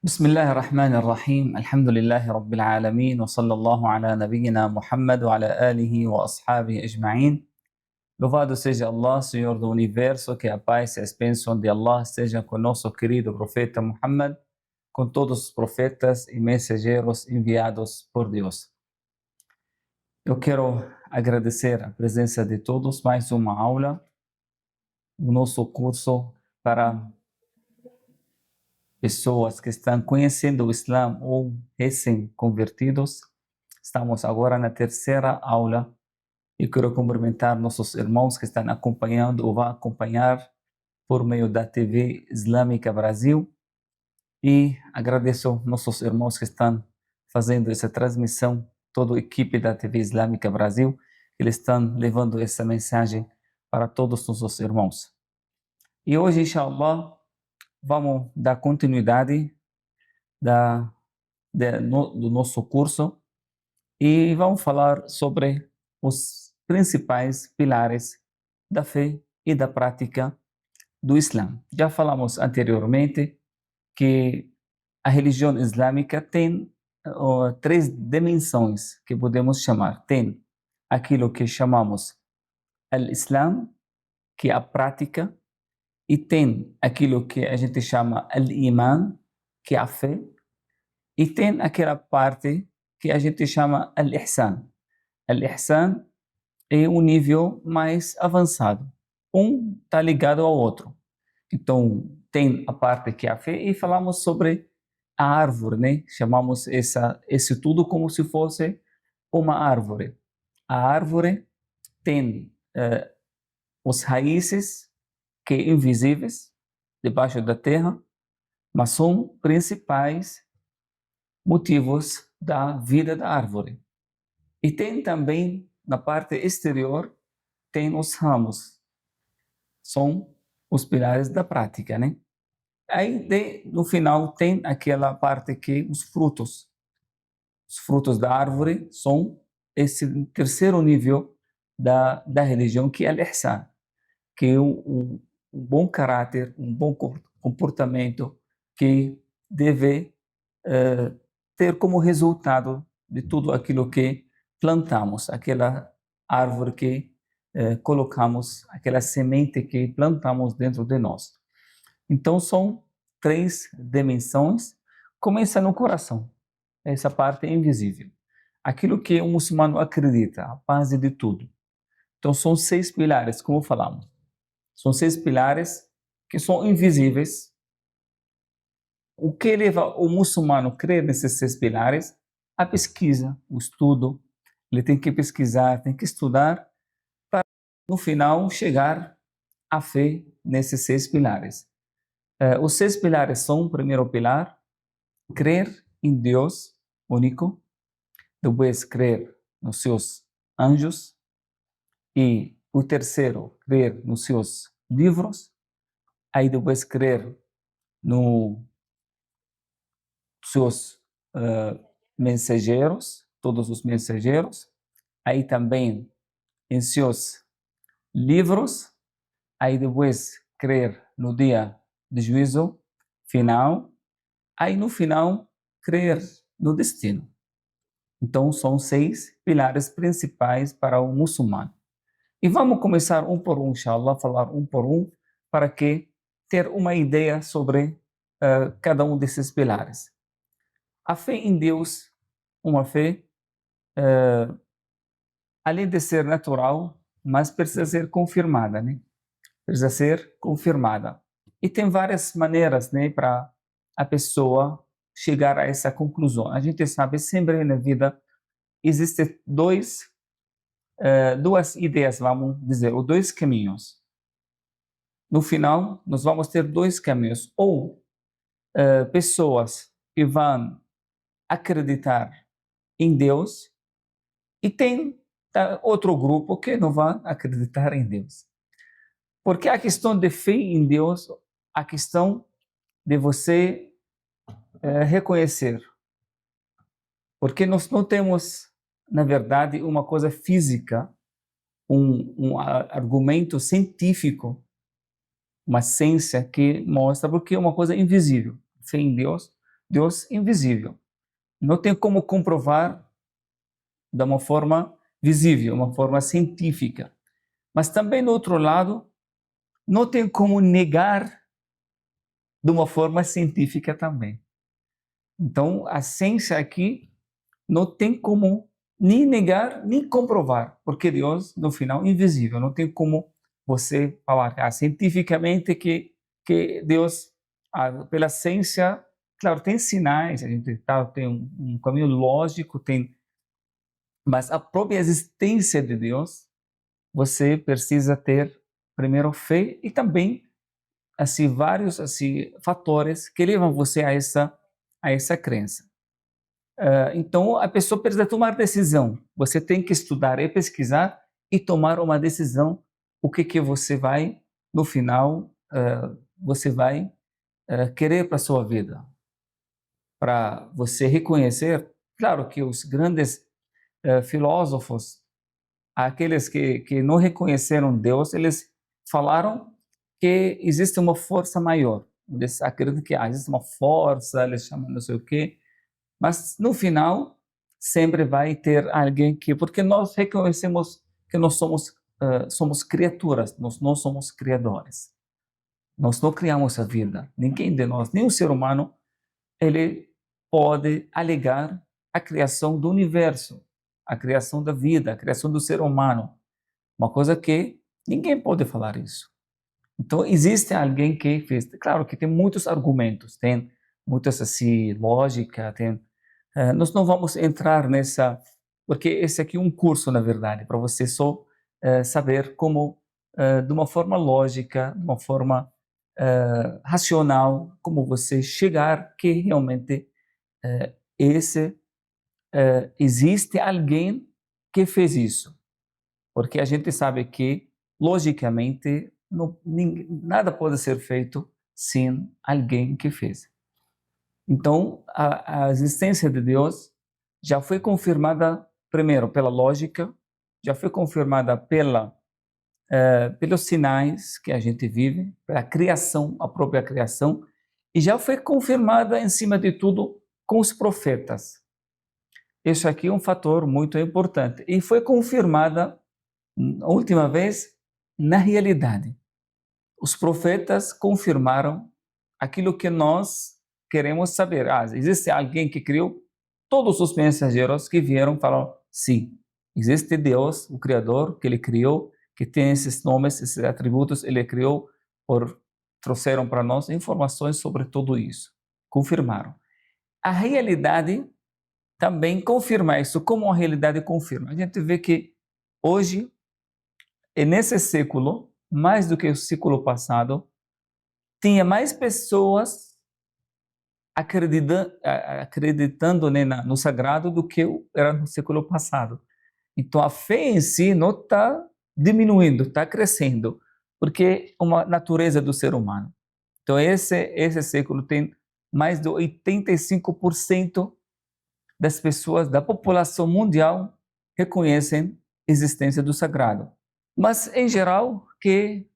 بسم الله الرحمن الرحيم الحمد لله رب العالمين وصلى الله على نبينا Muhammad وعلى آله وأصحابه أجمعين. Louvado seja Allah, Senhor do Universo, que a paz e a bênção de Allah estejam com nosso querido profeta Muhammad, com todos os profetas e mensageiros enviados por Deus. Eu quero agradecer a presença de todos, mais uma aula, o nosso curso para pessoas que estão conhecendo o Islã ou recém-convertidos. Estamos agora na terceira aula e quero cumprimentar nossos irmãos que estão acompanhando ou vão acompanhar por meio da TV Islâmica Brasil e agradeço nossos irmãos que estão fazendo essa transmissão, toda a equipe da TV Islâmica Brasil, eles estão levando essa mensagem para todos os nossos irmãos. E hoje, inshallah, vamos dar continuidade do nosso curso e vamos falar sobre os principais pilares da fé e da prática do Islã. Já falamos anteriormente que a religião islâmica tem três dimensões que podemos chamar. Tem aquilo que chamamos al-Islam, que é a prática, e tem aquilo que a gente chama al-Iman, que é a fé, e tem aquela parte que a gente chama al-Ihsan. Al-Ihsan é um nível mais avançado. Um está ligado ao outro. Então, tem a parte que é a fé e falamos sobre a árvore, né? Chamamos esse tudo como se fosse uma árvore. A árvore tem os raízes que invisíveis debaixo da terra, mas são principais motivos da vida da árvore. E tem também na parte exterior tem os ramos, são os pilares da prática, né? Aí no final tem aquela parte que os frutos da árvore são esse terceiro nível da religião, que é al-Ihsan, que é um bom caráter, um bom comportamento que deve ter como resultado de tudo aquilo que plantamos, aquela árvore que colocamos, aquela semente que plantamos dentro de nós. Então são três dimensões. Começa no coração, essa parte é invisível. Aquilo que o muçulmano acredita, a base de tudo. Então são 6 pilares, como falamos. São 6 pilares que são invisíveis. O que leva o muçulmano a crer nesses 6 pilares? A pesquisa, o estudo. Ele tem que pesquisar, tem que estudar para, no final, chegar à fé nesses 6 pilares. Os 6 pilares são, o primeiro pilar, crer em Deus único, depois crer nos seus anjos, e o terceiro, crer nos seus livros, aí depois crer nos seus mensageiros, todos os mensageiros, aí também em seus livros, aí depois crer no dia de juízo final, aí no final crer no destino. Então são 6 pilares principais para o muçulmano. E vamos começar um por um, inshallah, falar um por um, para que ter uma ideia sobre cada um desses pilares. A fé em Deus, uma fé, além de ser natural, mas precisa ser confirmada, né? Precisa ser confirmada. E tem várias maneiras, né, para a pessoa chegar a essa conclusão. A gente sabe sempre na vida existem duas ideias, vamos dizer, ou 2 caminhos. No final, nós vamos ter 2 caminhos. Ou pessoas que vão acreditar em Deus e tem outro grupo que não vai acreditar em Deus. Porque a questão de fé em Deus, a questão de você reconhecer. Porque nós não temos, na verdade, uma coisa física, um argumento científico, uma ciência que mostra, porque é uma coisa invisível. Fé em Deus Deus invisível. Não tem como comprovar de uma forma visível, uma forma científica. Mas também, do outro lado, não tem como negar de uma forma científica também. Então, a ciência aqui não tem como nem negar, nem comprovar, porque Deus, no final, é invisível. Não tem como você falar cientificamente que Deus, pela ciência, claro, tem sinais, a gente tem um caminho lógico, mas a própria existência de Deus, você precisa ter primeiro fé e também assim vários assim fatores que levam você a essa crença. Então a pessoa precisa tomar decisão. Você tem que estudar e pesquisar e tomar uma decisão. O que você vai no final você vai querer para sua vida, para você reconhecer. Claro que os grandes filósofos, aqueles que não reconheceram Deus, eles falaram que existe uma força maior. Eles acreditam que existe uma força, eles chamam não sei o quê, mas no final sempre vai ter alguém porque nós reconhecemos que nós somos criaturas, nós não somos criadores. Nós não criamos a vida. Ninguém de nós, nem o ser humano, ele pode alegar a criação do universo, a criação da vida, a criação do ser humano. Uma coisa que ninguém pode falar isso. Então, existe alguém que fez. Claro que tem muitos argumentos, tem muitas assim, lógica, nós não vamos entrar nessa, porque esse aqui é um curso, na verdade, para você só saber como, de uma forma lógica, de uma forma racional, como você chegar que realmente existe alguém que fez isso. Porque a gente sabe que, logicamente, nada pode ser feito sem alguém que fez. Então, a existência de Deus já foi confirmada, primeiro, pela lógica, já foi confirmada pelos sinais que a gente vive, pela criação, a própria criação, e já foi confirmada, em cima de tudo, com os profetas. Isso aqui é um fator muito importante. E foi confirmada, a última vez, na realidade. Os profetas confirmaram aquilo que nós queremos saber. Existe alguém que criou? Todos os mensageiros que vieram falaram, sim, existe Deus, o Criador, que Ele criou, que tem esses nomes, esses atributos, Ele criou, trouxeram para nós informações sobre tudo isso. Confirmaram. A realidade também confirma isso. Como a realidade confirma? A gente vê que hoje, e nesse século, mais do que o século passado, tinha mais pessoas acreditando né, no sagrado do que era no século passado. Então a fé em si não está diminuindo, está crescendo, porque é uma natureza do ser humano. Então esse século tem mais de 85% das pessoas, da população mundial, reconhecem a existência do sagrado. Mas, em geral, que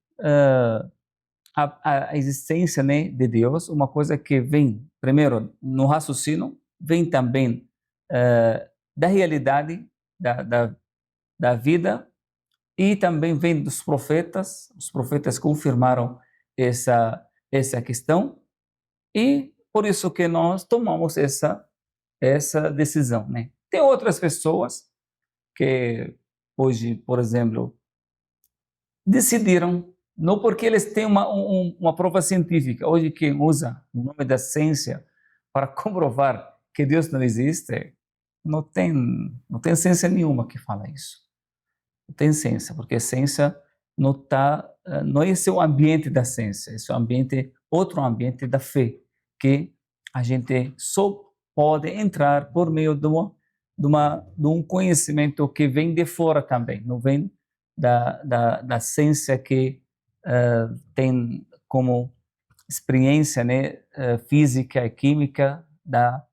a existência né, de Deus, uma coisa que vem, primeiro, no raciocínio, vem também da realidade da vida e também vem dos profetas. Os profetas confirmaram essa questão e por isso que nós tomamos essa decisão. Né? Tem outras pessoas que hoje, por exemplo, decidiram, não porque eles têm uma prova científica. Hoje quem usa o nome da ciência para comprovar que Deus não existe, não tem ciência nenhuma que fala isso. Não tem ciência, porque a ciência não é esse o ambiente da ciência, esse é outro ambiente da fé, que a gente só pode entrar por meio de um conhecimento que vem de fora também, não vem da ciência que tem como experiência né, física e química da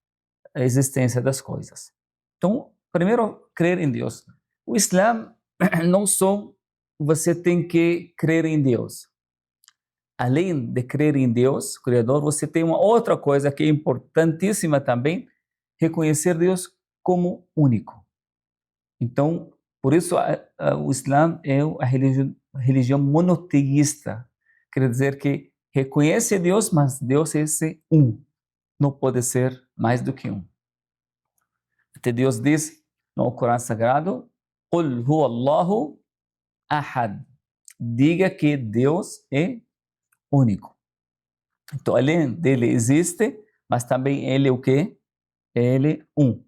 existência das coisas. Então, primeiro, crer em Deus. O Islã não só você tem que crer em Deus. além de crer em Deus, Criador, você tem uma outra coisa que é importantíssima também, reconhecer Deus como único. Então, por isso o Islã é a religião monoteísta. Quer dizer que reconhece Deus, mas Deus é esse um. Não pode ser mais do que um. Até Deus diz no Corão Sagrado, Qul huwa Allahu ahad. Diga que Deus é único. Então, além dele existe, mas também ele é o quê? Ele é um.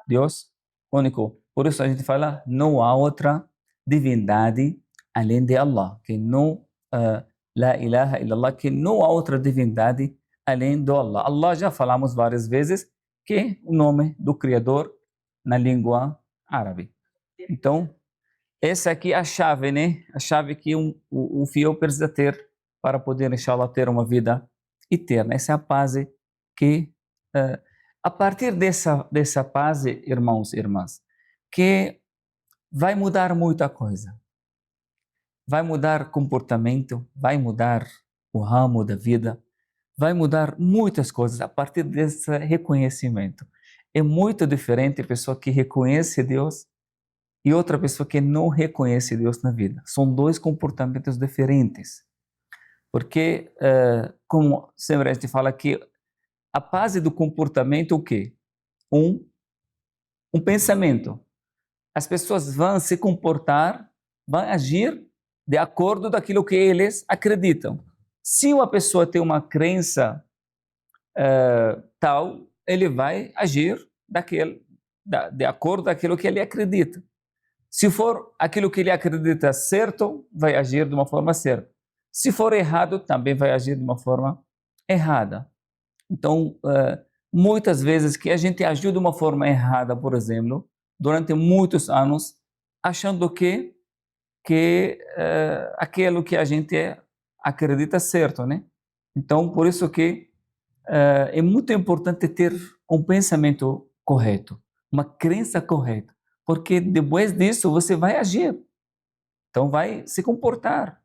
Deus único. Por isso a gente fala, não há outra divindade além de Allah. Que não, la ilaha illallah, que não há outra divindade além do Allah. Allah já falamos várias vezes que é o nome do Criador na língua árabe. Então, essa aqui é a chave, né? A chave que o fiel precisa ter para poder, inshallah, ter uma vida eterna. Essa é a paz que, a partir dessa paz, irmãos e irmãs, que vai mudar muita coisa. Vai mudar comportamento, vai mudar o ramo da vida, vai mudar muitas coisas a partir desse reconhecimento. É muito diferente a pessoa que reconhece Deus e outra pessoa que não reconhece Deus na vida. São dois comportamentos diferentes. Porque, como sempre a gente fala que a base do comportamento é o quê? Um pensamento. As pessoas vão se comportar, vão agir de acordo daquilo que eles acreditam. Se uma pessoa tem uma crença tal, ele vai agir de acordo com aquilo que ele acredita. Se for aquilo que ele acredita certo, vai agir de uma forma certa. Se for errado, também vai agir de uma forma errada. Então, muitas vezes que a gente agiu de uma forma errada, por exemplo, durante muitos anos, achando que aquilo que a gente acredita certo, né? Então, por isso que é muito importante ter um pensamento correto, uma crença correta, porque depois disso você vai agir. Então, vai se comportar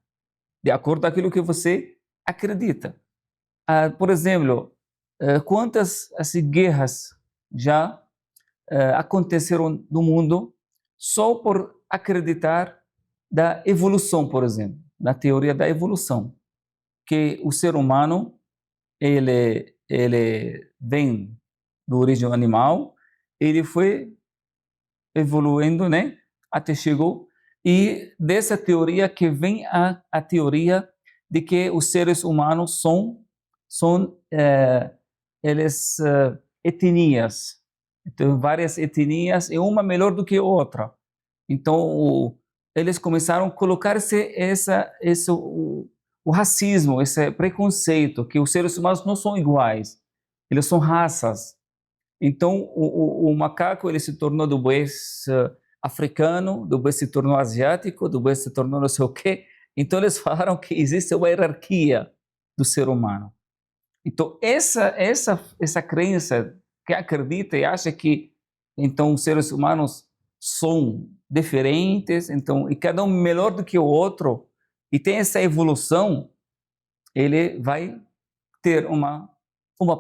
de acordo com aquilo que você acredita. Por exemplo, quantas guerras já aconteceram no mundo só por acreditar da evolução, por exemplo, na teoria da evolução, que o ser humano ele vem da origem animal, ele foi evoluindo, né, até chegou, e dessa teoria que vem a teoria de que os seres humanos são eles etnias. Então, várias etnias, e uma melhor do que a outra. Então, eles começaram a colocar o racismo, esse preconceito, que os seres humanos não são iguais, eles são raças. Então, o macaco ele se tornou depois africano, depois se tornou asiático, depois se tornou não sei o quê. Então, eles falaram que existe uma hierarquia do ser humano. Então, essa crença que acredita e acha que então os seres humanos são diferentes, então e cada um melhor do que o outro e tem essa evolução, ele vai ter uma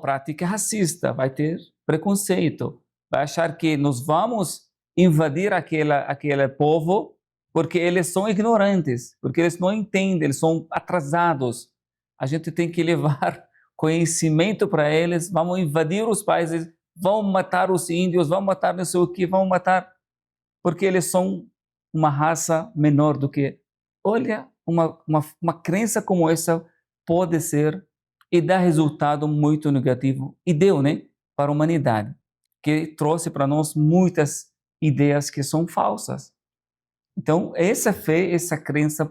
prática racista, vai ter preconceito, vai achar que nós vamos invadir aquele povo porque eles são ignorantes, porque eles não entendem, eles são atrasados. A gente tem que levar conhecimento para eles, vamos invadir os países, vão matar os índios, vão matar não sei o que, vão matar, porque eles são uma raça menor do que... Olha, uma crença como essa pode ser e dar resultado muito negativo, e deu, né, para a humanidade, que trouxe para nós muitas ideias que são falsas. Então, essa fé, essa crença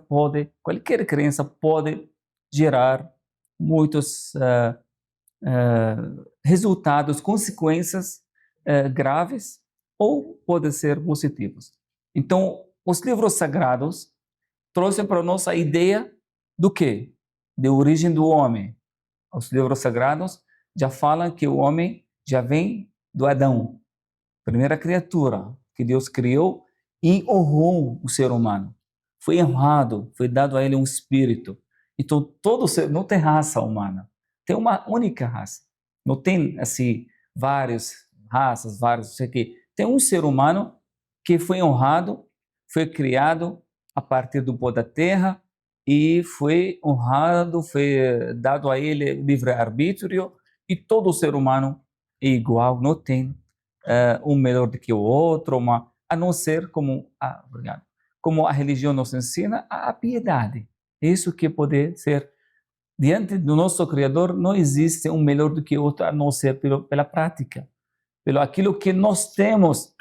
qualquer crença pode gerar muitos resultados, consequências graves ou podem ser positivos. Então, os livros sagrados trouxeram para nós a ideia do quê? De origem do homem. Os livros sagrados já falam que o homem já vem do Adão, primeira criatura que Deus criou e honrou o ser humano. Foi honrado, foi dado a ele um espírito. Então, não tem raça humana. Tem uma única raça. Não tem, assim, várias raças, vários, não sei o quê. Tem um ser humano que foi honrado, foi criado a partir do pó da terra e foi honrado, foi dado a ele livre-arbítrio, e todo ser humano é igual, não tem um melhor do que o outro, a não ser obrigado, como a religião nos ensina, a piedade. Isso que pode ser, diante do nosso Criador, não existe um melhor do que o outro, a não ser pela prática, pelo aquilo que nós temos,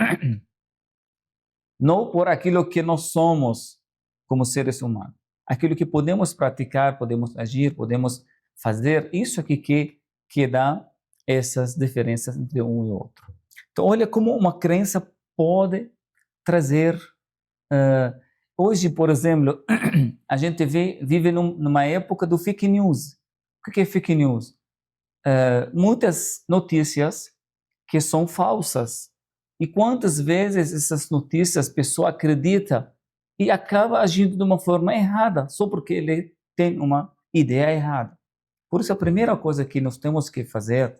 não por aquilo que nós somos como seres humanos. Aquilo que podemos praticar, podemos agir, podemos fazer, isso aqui que dá essas diferenças entre um e outro. Então, olha como uma crença pode trazer. Hoje, por exemplo, a gente vive numa época do fake news. O que é fake news? Muitas notícias que são falsas. E quantas vezes essas notícias a pessoa acredita e acaba agindo de uma forma errada, só porque ele tem uma ideia errada. Por isso, a primeira coisa que nós temos que fazer,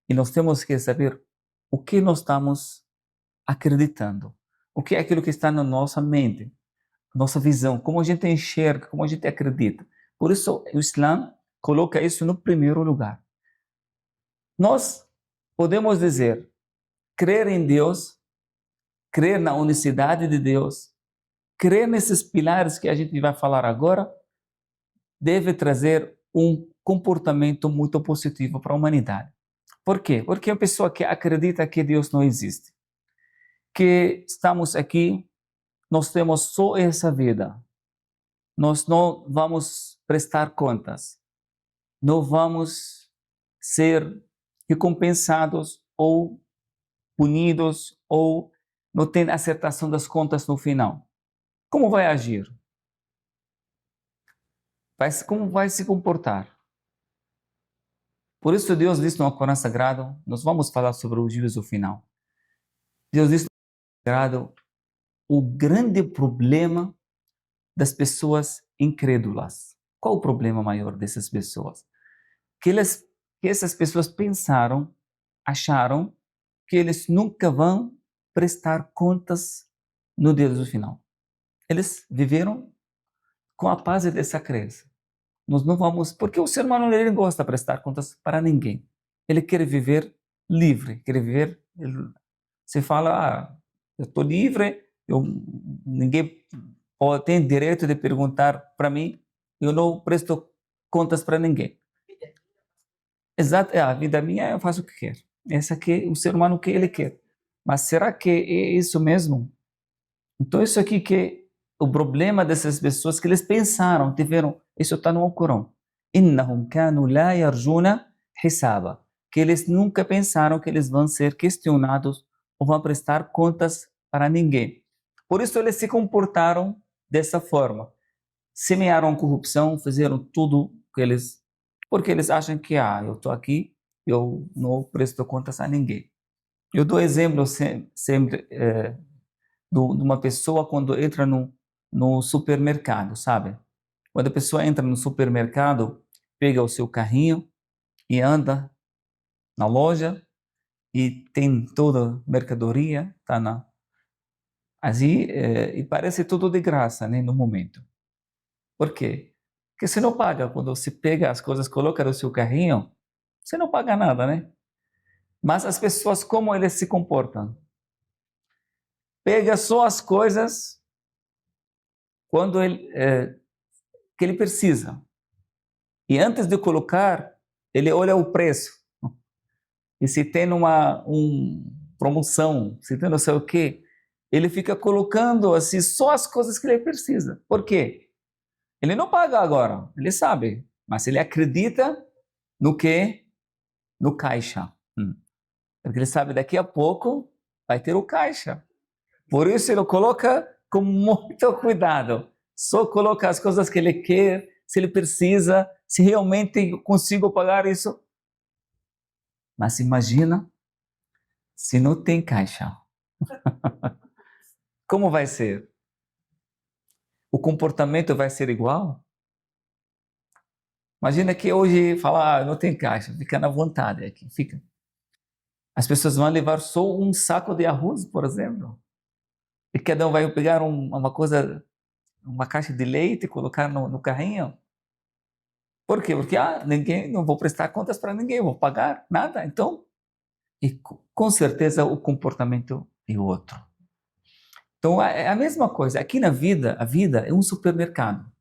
e nós temos que saber o que nós estamos acreditando. O que é aquilo que está na nossa mente, nossa visão, como a gente enxerga, como a gente acredita. Por isso, o Islã coloca isso no primeiro lugar. Nós podemos dizer, crer em Deus, crer na unicidade de Deus, crer nesses pilares que a gente vai falar agora, deve trazer um comportamento muito positivo para a humanidade. Por quê? Porque a pessoa que acredita que Deus não existe, que estamos aqui, nós temos só essa vida, nós não vamos prestar contas, não vamos ser recompensados ou punidos, ou não tem acertação das contas no final. Como vai agir? Como vai se comportar? Por isso Deus diz no Corão Sagrado, nós vamos falar sobre o juízo final. Deus diz no Corão Sagrado, o grande problema das pessoas incrédulas. Qual o problema maior dessas pessoas? Que essas pessoas pensaram, acharam que eles nunca vão prestar contas no dia do final. Eles viveram com a paz dessa crença. Nós não vamos, porque o ser humano ele gosta de prestar contas para ninguém. Ele quer viver livre, quer viver. Você fala, eu estou livre, ninguém tem direito de perguntar para mim, eu não presto contas para ninguém. Exato, a vida minha eu faço o que quero. Essa aqui, o ser humano o que ele quer. Mas será que é isso mesmo? Então isso aqui que o problema dessas pessoas que eles pensaram, tiveram, isso está no Alcorão. Innahum kanu la yarjuna hisaba. Que eles nunca pensaram que eles vão ser questionados ou vão prestar contas para ninguém. Por isso eles se comportaram dessa forma. Semearam corrupção, fizeram tudo que eles, porque eles acham que eu estou aqui, eu não presto contas a ninguém. Eu dou exemplo sempre de uma pessoa quando entra no supermercado, sabe? Quando a pessoa entra no supermercado, pega o seu carrinho e anda na loja e tem toda a mercadoria, tá assim, e parece tudo de graça, né, no momento. Por quê? Porque você não paga. Quando você pega as coisas, coloca no seu carrinho, você não paga nada, né? Mas as pessoas, como eles se comportam? Pega só as coisas quando que ele precisa. E antes de colocar, ele olha o preço. E se tem uma promoção, se tem não sei o quê, ele fica colocando assim só as coisas que ele precisa. Por quê? Ele não paga agora, ele sabe, mas ele acredita no que? No caixa. Porque ele sabe daqui a pouco vai ter o caixa. Por isso ele coloca com muito cuidado. Só coloca as coisas que ele quer, se ele precisa, se realmente consigo pagar isso. Mas imagina se não tem caixa. Como vai ser? O comportamento vai ser igual? Imagina que hoje fala, não tem caixa, fica na vontade aqui, fica. As pessoas vão levar só um saco de arroz, por exemplo, e cada um vai pegar uma coisa, uma caixa de leite e colocar no carrinho. Por quê? Porque ninguém, não vou prestar contas para ninguém, vou pagar nada. Então, e com certeza o comportamento é outro. Então, é a mesma coisa. Aqui na vida, a vida é um supermercado.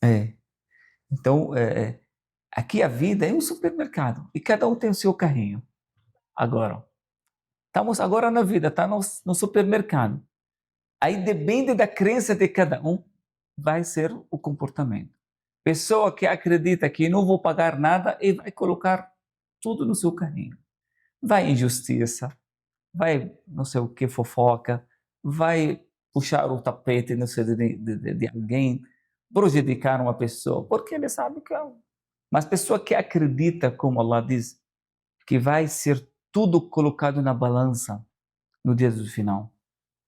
É. Então, aqui a vida é um supermercado e cada um tem o seu carrinho. Agora, estamos agora na vida, está no supermercado. Aí depende da crença de cada um, vai ser o comportamento. Pessoa que acredita que não vou pagar nada e vai colocar tudo no seu carrinho. Vai injustiça, vai não sei o que, fofoca, vai puxar o tapete não sei, de alguém, prejudicar uma pessoa, porque ele sabe que é. Mas pessoa que acredita, como Allah diz, que vai ser tudo colocado na balança no dia do final.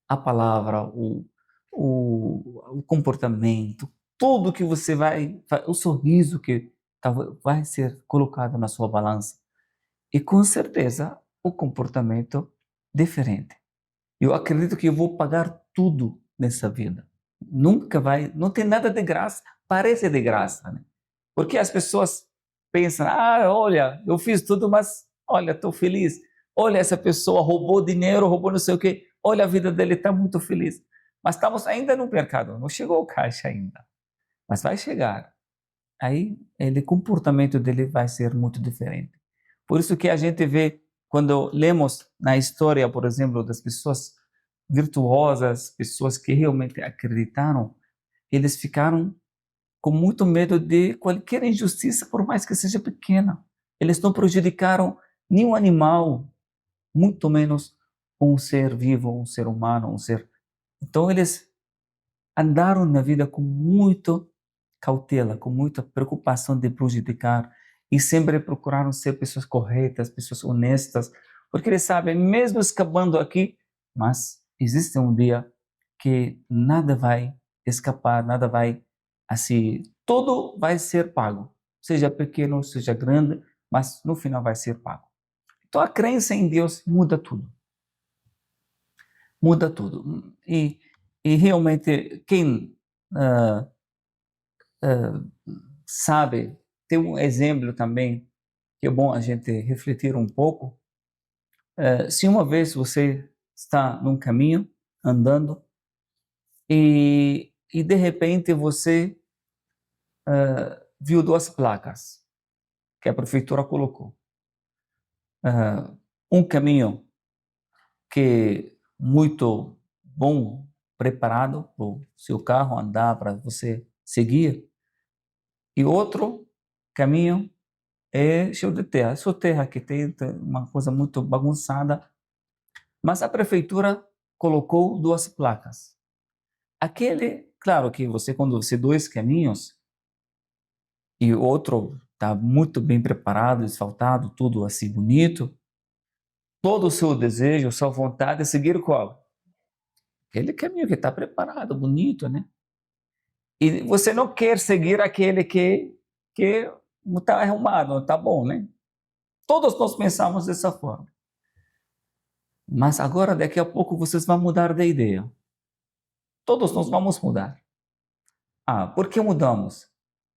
A palavra, o comportamento, tudo que você o sorriso que vai ser colocado na sua balança. E com certeza o comportamento diferente. Eu acredito que eu vou pagar tudo nessa vida. Nunca vai, não tem nada de graça, parece de graça, né? Porque as pessoas pensam, olha, eu fiz tudo, mas olha, estou feliz. Olha, essa pessoa roubou dinheiro, roubou não sei o quê. Olha, a vida dele está muito feliz. Mas estamos ainda no mercado, não chegou o caixa ainda. Mas vai chegar. Aí, o comportamento dele vai ser muito diferente. Por isso que a gente vê, quando lemos na história, por exemplo, das pessoas virtuosas, pessoas que realmente acreditaram, eles ficaram com muito medo de qualquer injustiça, por mais que seja pequena. Eles não prejudicaram nenhum animal, muito menos um ser vivo, um ser humano, um ser. Então eles andaram na vida com muita cautela, com muita preocupação de prejudicar e sempre procuraram ser pessoas corretas, pessoas honestas, porque eles sabem, mesmo escapando aqui, mas existe um dia que nada vai escapar, nada vai assim, tudo vai ser pago, seja pequeno, seja grande, mas no final vai ser pago. Então a crença em Deus muda tudo. Muda tudo. E realmente, quem sabe, tem um exemplo também, que é bom a gente refletir um pouco. Se uma vez você está num caminho, andando, e de repente você viu duas placas que a prefeitura colocou. Um caminho que muito bom, preparado para o seu carro andar, para você seguir, e outro caminho é cheio de terra. Essa terra que tem uma coisa muito bagunçada, mas a prefeitura colocou duas placas. Aquele, claro que você, quando você dois caminhos, e o outro está muito bem preparado, asfaltado, tudo assim bonito, todo o seu desejo, sua vontade é seguir qual? Aquele caminho que está preparado, bonito, né? E você não quer seguir aquele que não está arrumado, não está bom, né? Todos nós pensamos dessa forma. Mas agora, daqui a pouco, vocês vão mudar de ideia. Todos nós vamos mudar. Por que mudamos?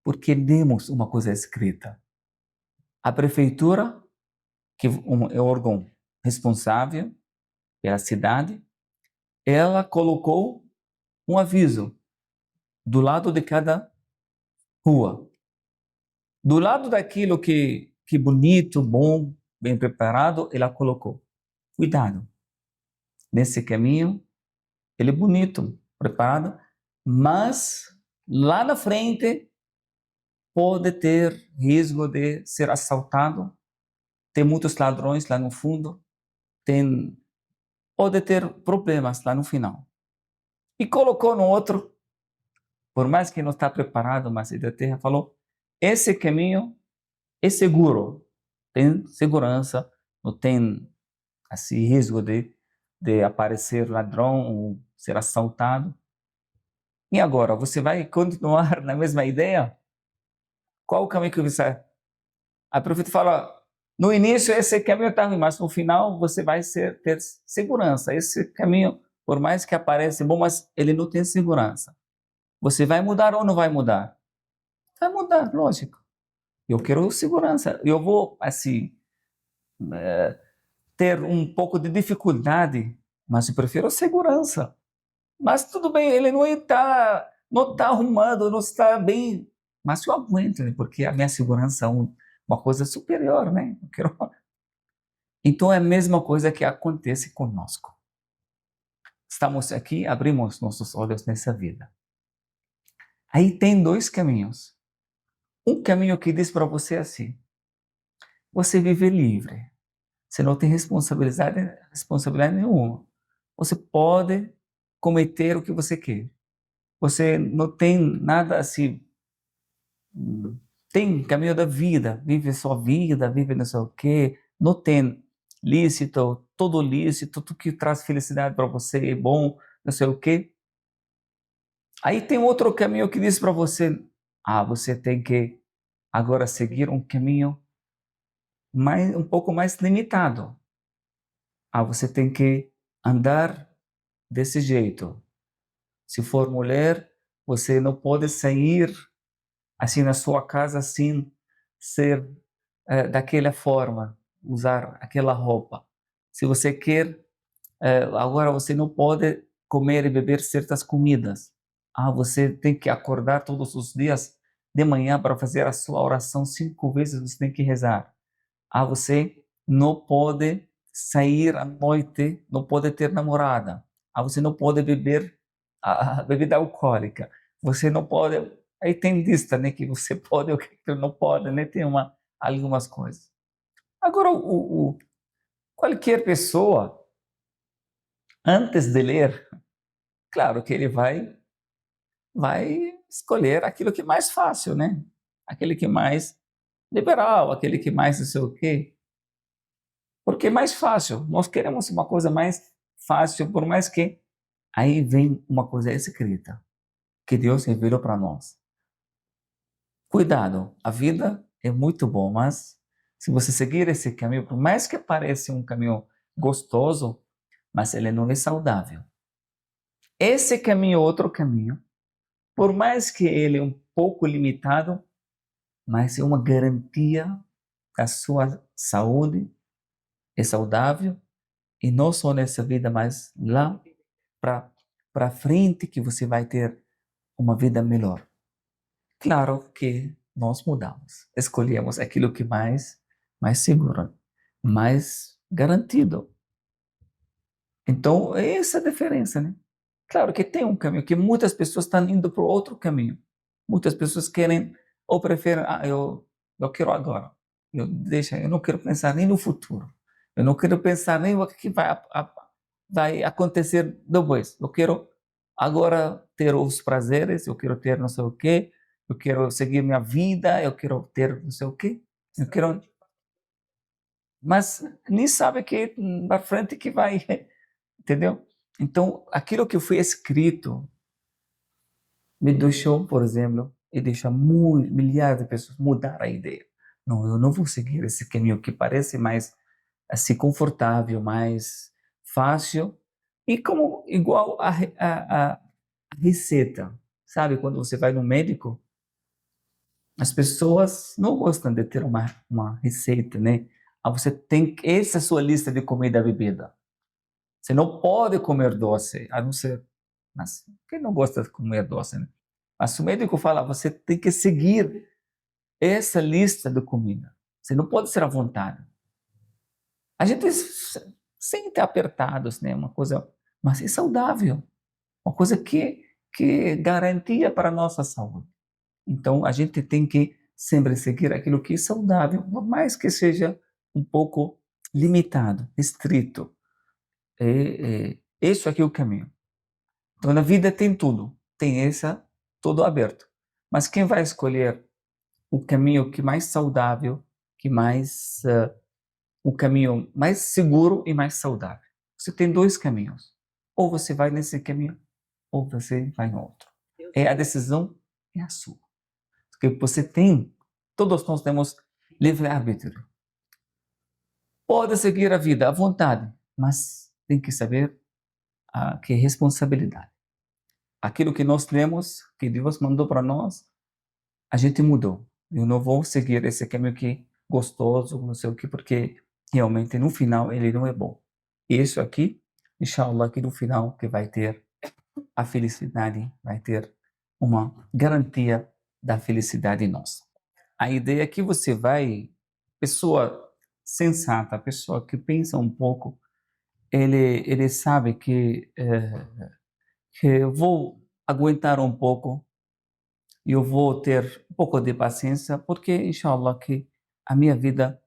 Porque lemos uma coisa escrita. A prefeitura, que é o órgão responsável pela cidade, ela colocou um aviso do lado de cada rua. Do lado daquilo que bonito, bom, bem preparado, ela colocou: cuidado, nesse caminho, ele é bonito, preparado, mas lá na frente pode ter risco de ser assaltado, tem muitos ladrões lá no fundo, pode ter problemas lá no final. E colocou no outro, por mais que não está preparado, mas a terra falou: esse caminho é seguro, tem segurança, não tem assim risco de aparecer ladrão ou ser assaltado. E agora, você vai continuar na mesma ideia? Qual o caminho que você... A profeta fala, no início esse caminho está ruim, mas no final você vai ter segurança. Esse caminho, por mais que apareça bom, mas ele não tem segurança. Você vai mudar ou não vai mudar? Vai mudar, lógico. Eu quero segurança. Eu vou, assim, ter um pouco de dificuldade, mas eu prefiro segurança. Mas tudo bem, ele não tá arrumado, não está bem, mas eu aguento, né? Porque a minha segurança é uma coisa superior, né? Eu quero... Então é a mesma coisa que acontece conosco. Estamos aqui, abrimos nossos olhos nessa vida. Aí tem dois caminhos. Um caminho que diz para você assim: você vive livre, você não tem responsabilidade nenhuma. Você pode cometer o que você quer. Você não tem nada assim. Tem caminho da vida, vive sua vida, vive não sei o quê. Não tem lícito, todo lícito, tudo que traz felicidade para você é bom, não sei o quê. Aí tem outro caminho que diz para você: você tem que agora seguir um caminho um pouco mais limitado. Você tem que andar desse jeito. Se for mulher, você não pode sair assim na sua casa assim, ser daquela forma, usar aquela roupa. Se você quer, agora você não pode comer e beber certas comidas. Você tem que acordar todos os dias de manhã para fazer a sua oração 5 vezes, você tem que rezar. Você não pode sair à noite, não pode ter namorada. Você não pode beber a bebida alcoólica. Você não pode... Aí tem lista, né, que você pode, o que não pode, né? Tem algumas coisas. Agora, qualquer pessoa, antes de ler, claro que ele vai escolher aquilo que é mais fácil, né? Aquele que é mais liberal, aquele que mais não sei o quê. Porque é mais fácil. Nós queremos uma coisa mais fácil, por mais que... Aí vem uma coisa escrita, que Deus revelou para nós. Cuidado, a vida é muito boa, mas se você seguir esse caminho, por mais que pareça um caminho gostoso, mas ele não é saudável. Esse caminho, outro caminho, por mais que ele é um pouco limitado, mas é uma garantia que a sua saúde é saudável, e não só nessa vida, mas lá para frente que você vai ter uma vida melhor. Claro que nós mudamos, escolhemos aquilo que mais seguro, mais garantido. Então, essa é a diferença, né? Claro que tem um caminho que muitas pessoas estão indo para o outro caminho. Muitas pessoas querem ou preferem, eu quero agora. Eu não quero pensar nem no futuro. Eu não quero pensar nem o que vai acontecer depois. Eu quero agora ter os prazeres, eu quero ter não sei o quê, eu quero seguir minha vida, eu quero ter não sei o quê. Eu quero... Mas nem sabe que na frente que vai, entendeu? Então, aquilo que foi escrito me deixou, por exemplo, e deixa milhares de pessoas mudar a ideia. Não, eu não vou seguir esse caminho que parece mais assim confortável, mais fácil e como igual a receita, sabe? Quando você vai no médico, as pessoas não gostam de ter uma receita, né? Você tem essa é a sua lista de comida e bebida. Você não pode comer doce, a não ser... Mas quem não gosta de comer doce, né? Mas o médico fala, você tem que seguir essa lista de comida. Você não pode ser à vontade. A gente sente apertados, né? Uma coisa, mas é saudável. Uma coisa que é garantia para a nossa saúde. Então, a gente tem que sempre seguir aquilo que é saudável, por mais que seja um pouco limitado, estrito. Isso aqui é o caminho. Então, na vida tem tudo. Tem tudo aberto. Mas quem vai escolher o caminho que mais saudável, o caminho mais seguro e mais saudável? Você tem dois caminhos. Ou você vai nesse caminho, ou você vai no outro. A decisão é a sua. Porque você tem Todos nós temos livre-arbítrio. Pode seguir a vida à vontade, mas tem que saber que é responsabilidade. Aquilo que nós temos, que Deus mandou para nós, a gente mudou. Eu não vou seguir esse caminho aqui gostoso, não sei o que, porque realmente no final ele não é bom. Isso aqui, inshallah, que no final que vai ter a felicidade, vai ter uma garantia da felicidade nossa. A ideia é que você vai, pessoa sensata, pessoa que pensa um pouco, ele sabe que eu vou aguentar um pouco, eu vou ter um pouco de paciência, porque, inshallah, que a minha vida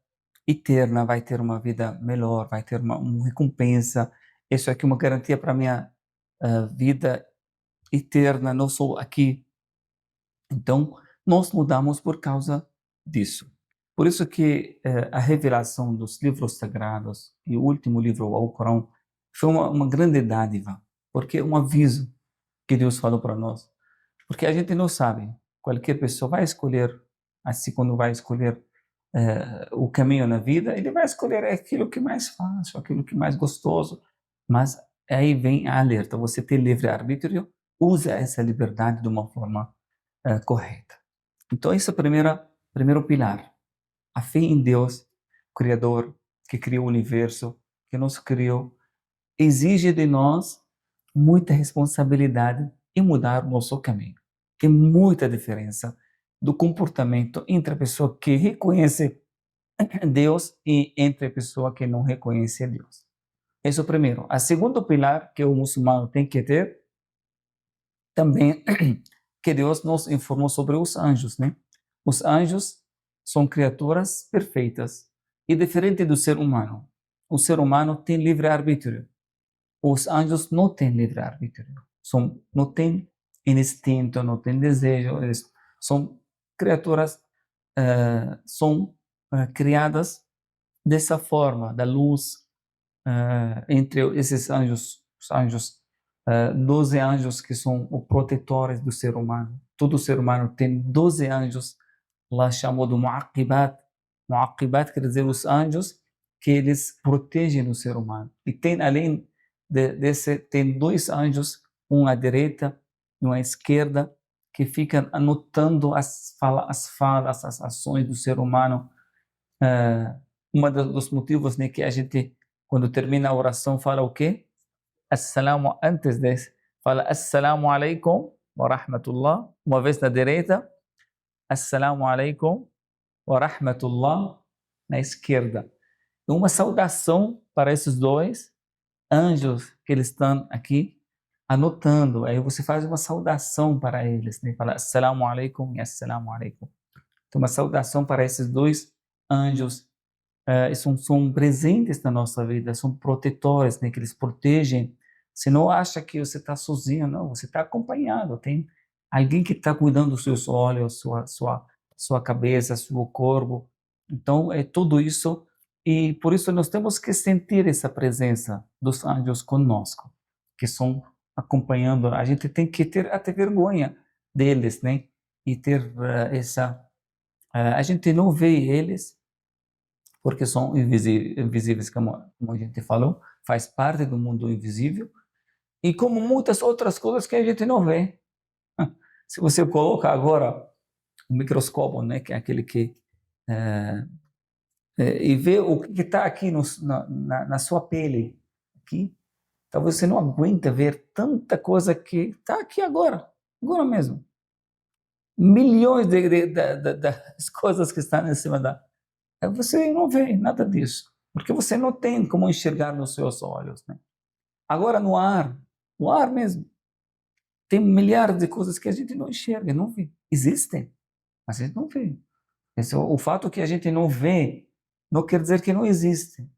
eterna vai ter uma vida melhor, vai ter uma recompensa. Isso aqui é uma garantia para a minha vida eterna, não sou aqui. Então, nós mudamos por causa disso. Por isso que a revelação dos livros sagrados e o último livro, o Alcorão, foi uma grande dádiva, porque é um aviso que Deus falou para nós. Porque a gente não sabe, qualquer pessoa vai escolher, assim quando vai escolher o caminho na vida, ele vai escolher aquilo que é mais fácil, aquilo que é mais gostoso, mas aí vem a alerta, você tem livre-arbítrio, usa essa liberdade de uma forma correta. Então esse é o primeiro pilar, a fé em Deus, Criador, que criou o universo, que nos criou, exige de nós muita responsabilidade em mudar o nosso caminho. Tem muita diferença do comportamento entre a pessoa que reconhece Deus e entre a pessoa que não reconhece Deus. Esse é o primeiro. A segundo pilar que o muçulmano tem que ter também que Deus nos informou sobre os anjos, né? Os anjos são criaturas perfeitas e diferente do ser humano. O ser humano tem livre-arbítrio. Os anjos não têm livre-arbítrio. Não têm instinto, não têm desejo. Eles são criaturas, criadas dessa forma, da luz, entre esses anjos, os anjos, 12 anjos que são os protetores do ser humano. Todo ser humano tem 12 anjos, lá chamou de mu'aqibat. Mu'aqibat quer dizer os anjos que eles protegem o ser humano. E tem, além desse, tem 2 anjos, um à direita e um à esquerda, que ficam anotando as falas, as ações do ser humano. Dos motivos, né, que a gente, quando termina a oração, fala o quê? Antes desse, fala Assalamu alaikum wa rahmatullah. Uma vez na direita, Assalamu alaikum wa rahmatullah na esquerda. Uma saudação para esses 2 anjos que eles estão aqui anotando. Aí você faz uma saudação para eles, né? Fala Assalamu alaikum e Assalamu alaikum. Então, uma saudação para esses 2 anjos. São presentes na nossa vida, são protetores, né? Que eles protegem. Você não acha que você está sozinho, não. Você está acompanhado. Tem alguém que está cuidando dos seus olhos, sua cabeça, seu corpo. Então, é tudo isso. E por isso nós temos que sentir essa presença dos anjos conosco, que estão acompanhando. A gente tem que ter até vergonha deles, né? E ter a gente não vê eles, porque são invisíveis, como a gente falou, faz parte do mundo invisível, e como muitas outras coisas que a gente não vê. Se você coloca agora o microscópio, né, que é aquele que e vê o que está aqui na sua pele, aqui, talvez você não aguenta ver tanta coisa que está aqui agora mesmo. Milhões das coisas que estão em cima você não vê nada disso, porque você não tem como enxergar nos seus olhos, né? Agora no ar mesmo, tem milhares de coisas que a gente não enxerga, não vê. Existem, mas a gente não vê. O fato que a gente não vê não quer dizer que não existe.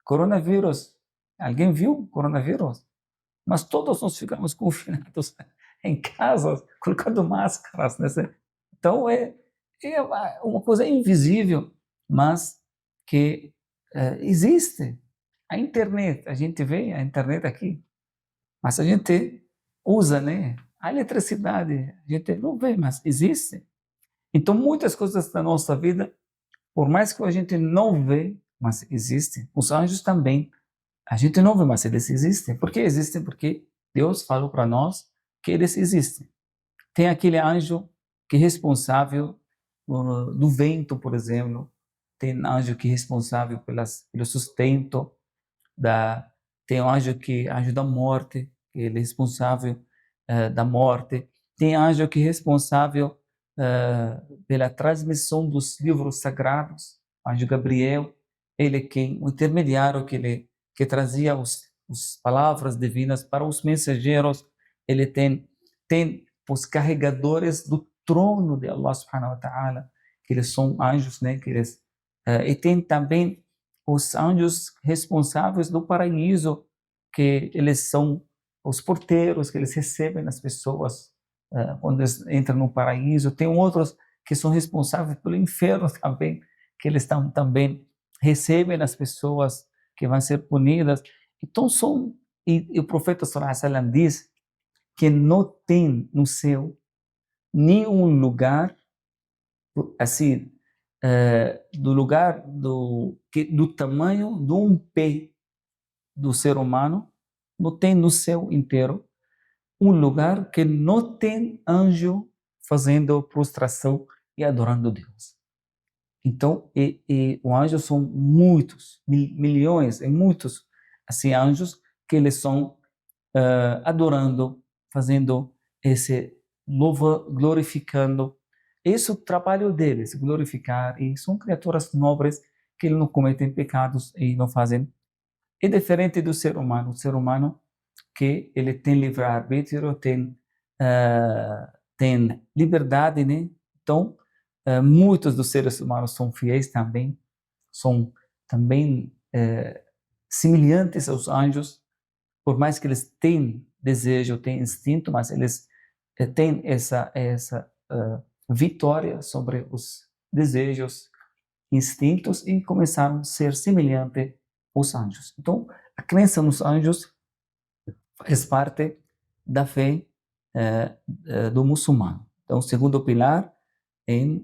Coronavírus, alguém viu coronavírus? Mas todos nós ficamos confinados em casa, colocando máscaras. Né? Então é uma coisa invisível, mas que existe. A internet, a gente vê a internet aqui, mas a gente usa, né? A eletricidade, a gente não vê, mas existe. Então, muitas coisas da nossa vida, por mais que a gente não vê, mas existem. Os anjos também, a gente não vê, mas eles existem. Por que existem? Porque Deus falou para nós que eles existem. Tem aquele anjo que é responsável do vento, por exemplo. Tem anjo que é responsável pelo sustento. Tem um anjo que anjo da morte, que ele é responsável da morte. Tem anjo que é responsável pela transmissão dos livros sagrados. Anjo Gabriel, ele é quem, o intermediário que trazia as palavras divinas para os mensageiros. Ele tem os carregadores do trono de Allah subhanahu wa ta'ala, que eles são anjos, né? E tem também os anjos responsáveis do paraíso, que eles são os porteiros, que eles recebem as pessoas quando eles entram no paraíso. Tem outros que são responsáveis pelo inferno também, que eles também recebem as pessoas que vão ser punidas. Então e o profeta sallallahu alaihi wasallam diz que não tem no céu nenhum lugar assim do tamanho de um pé do ser humano, não tem no céu inteiro um lugar que não tem anjo fazendo prostração e adorando Deus. Então, os anjos são muitos, milhões, e muitos assim anjos que eles são adorando, fazendo esse glorificando. Esse é o trabalho deles, glorificar, e são criaturas nobres que não cometem pecados e não fazem. É diferente do ser humano. O ser humano que ele tem livre-arbítrio, tem liberdade, né? Então, muitos dos seres humanos são fiéis também, são também semelhantes aos anjos, por mais que eles tenham desejo, tenham instinto, mas eles têm essa vitória sobre os desejos, instintos, e começaram a ser semelhantes aos anjos. Então, a crença nos anjos faz parte da fé do muçulmano. Então, o segundo pilar é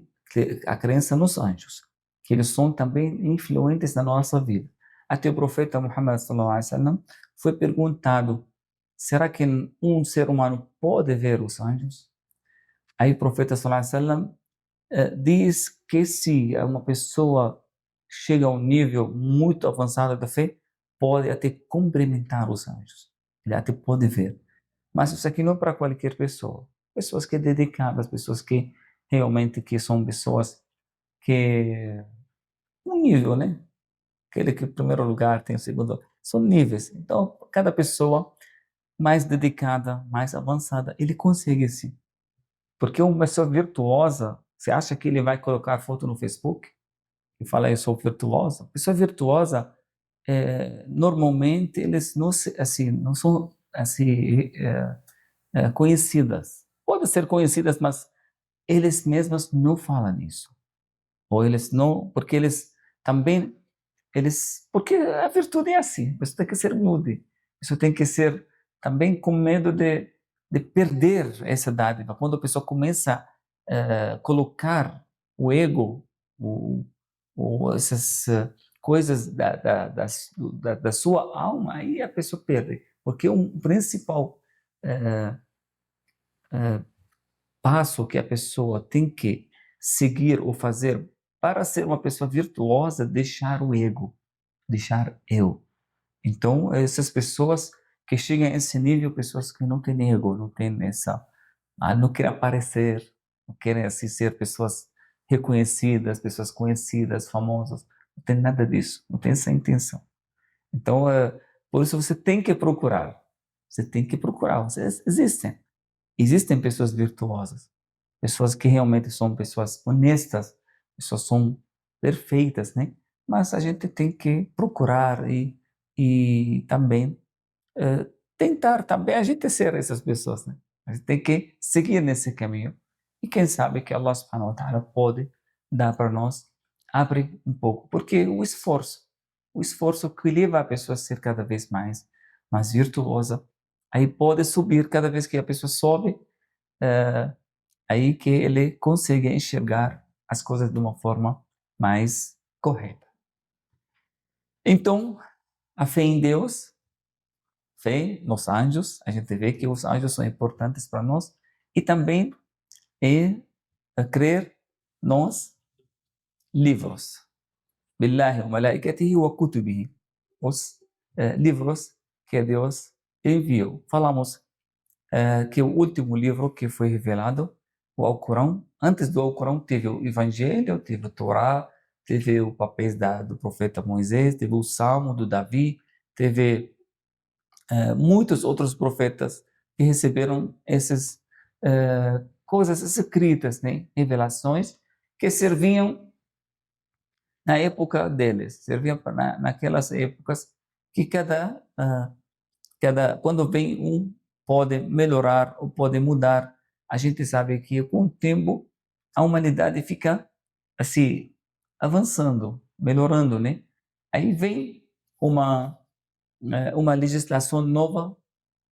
a crença nos anjos, que eles são também influentes na nossa vida. Até o profeta Muhammad sallallahu alaihi wasallam foi perguntado: será que um ser humano pode ver os anjos? Aí o profeta sallallahu alaihi wasallam diz que se uma pessoa chega a um nível muito avançado da fé, pode até cumprimentar os anjos. Ele até pode ver. Mas isso aqui não é para qualquer pessoa. Pessoas que são dedicadas, pessoas que realmente que são pessoas que um nível, né? Aquele que em primeiro lugar tem o segundo, são níveis. Então, cada pessoa mais dedicada, mais avançada, ele consegue sim. Porque uma pessoa virtuosa, você acha que ele vai colocar foto no Facebook e falar eu sou virtuosa? Pessoa virtuosa, normalmente eles não são assim conhecidas. Podem ser conhecidas, mas eles mesmas não falam nisso. Ou eles não, porque eles também porque a virtude é assim, a pessoa tem que ser humilde, a pessoa tem que ser também com medo de perder essa dádiva. Quando a pessoa começa a colocar o ego, essas coisas da sua alma, aí a pessoa perde. Porque um principal passo que a pessoa tem que seguir ou fazer para ser uma pessoa virtuosa, deixar o ego, deixar eu. Então, essas pessoas que chegam a esse nível, pessoas que não têm ego, não têm não querem aparecer, não querem assim ser pessoas reconhecidas, pessoas conhecidas, famosas, não tem nada disso, não tem essa intenção. Então, por isso você tem que procurar, existem pessoas virtuosas, pessoas que realmente são pessoas honestas, pessoas são perfeitas, né? Mas a gente tem que procurar e também tentar também a gente ser essas pessoas, né? A gente tem que seguir nesse caminho. E quem sabe que Allah subhanahu wa ta'ala pode dar para nós, abre um pouco, porque o esforço que leva a pessoa a ser cada vez mais virtuosa, aí pode subir cada vez que a pessoa sobe, aí que ele consegue enxergar as coisas de uma forma mais correta. Então, a fé em Deus, fé nos anjos, a gente vê que os anjos são importantes para nós, e também crer nos livros. Billahi wa malaikatihi wa kutubihi. Os livros que Deus enviou. Falamos que o último livro que foi revelado, o Alcorão, antes do Alcorão teve o Evangelho, teve o Torá, teve o papel do profeta Moisés, teve o Salmo do Davi, teve muitos outros profetas que receberam essas coisas escritas, né? Revelações que serviam na época deles, serviam naquelas épocas que quando vem um pode melhorar ou pode mudar. A gente sabe que com o tempo a humanidade fica assim avançando, melhorando, né? Aí vem uma legislação nova,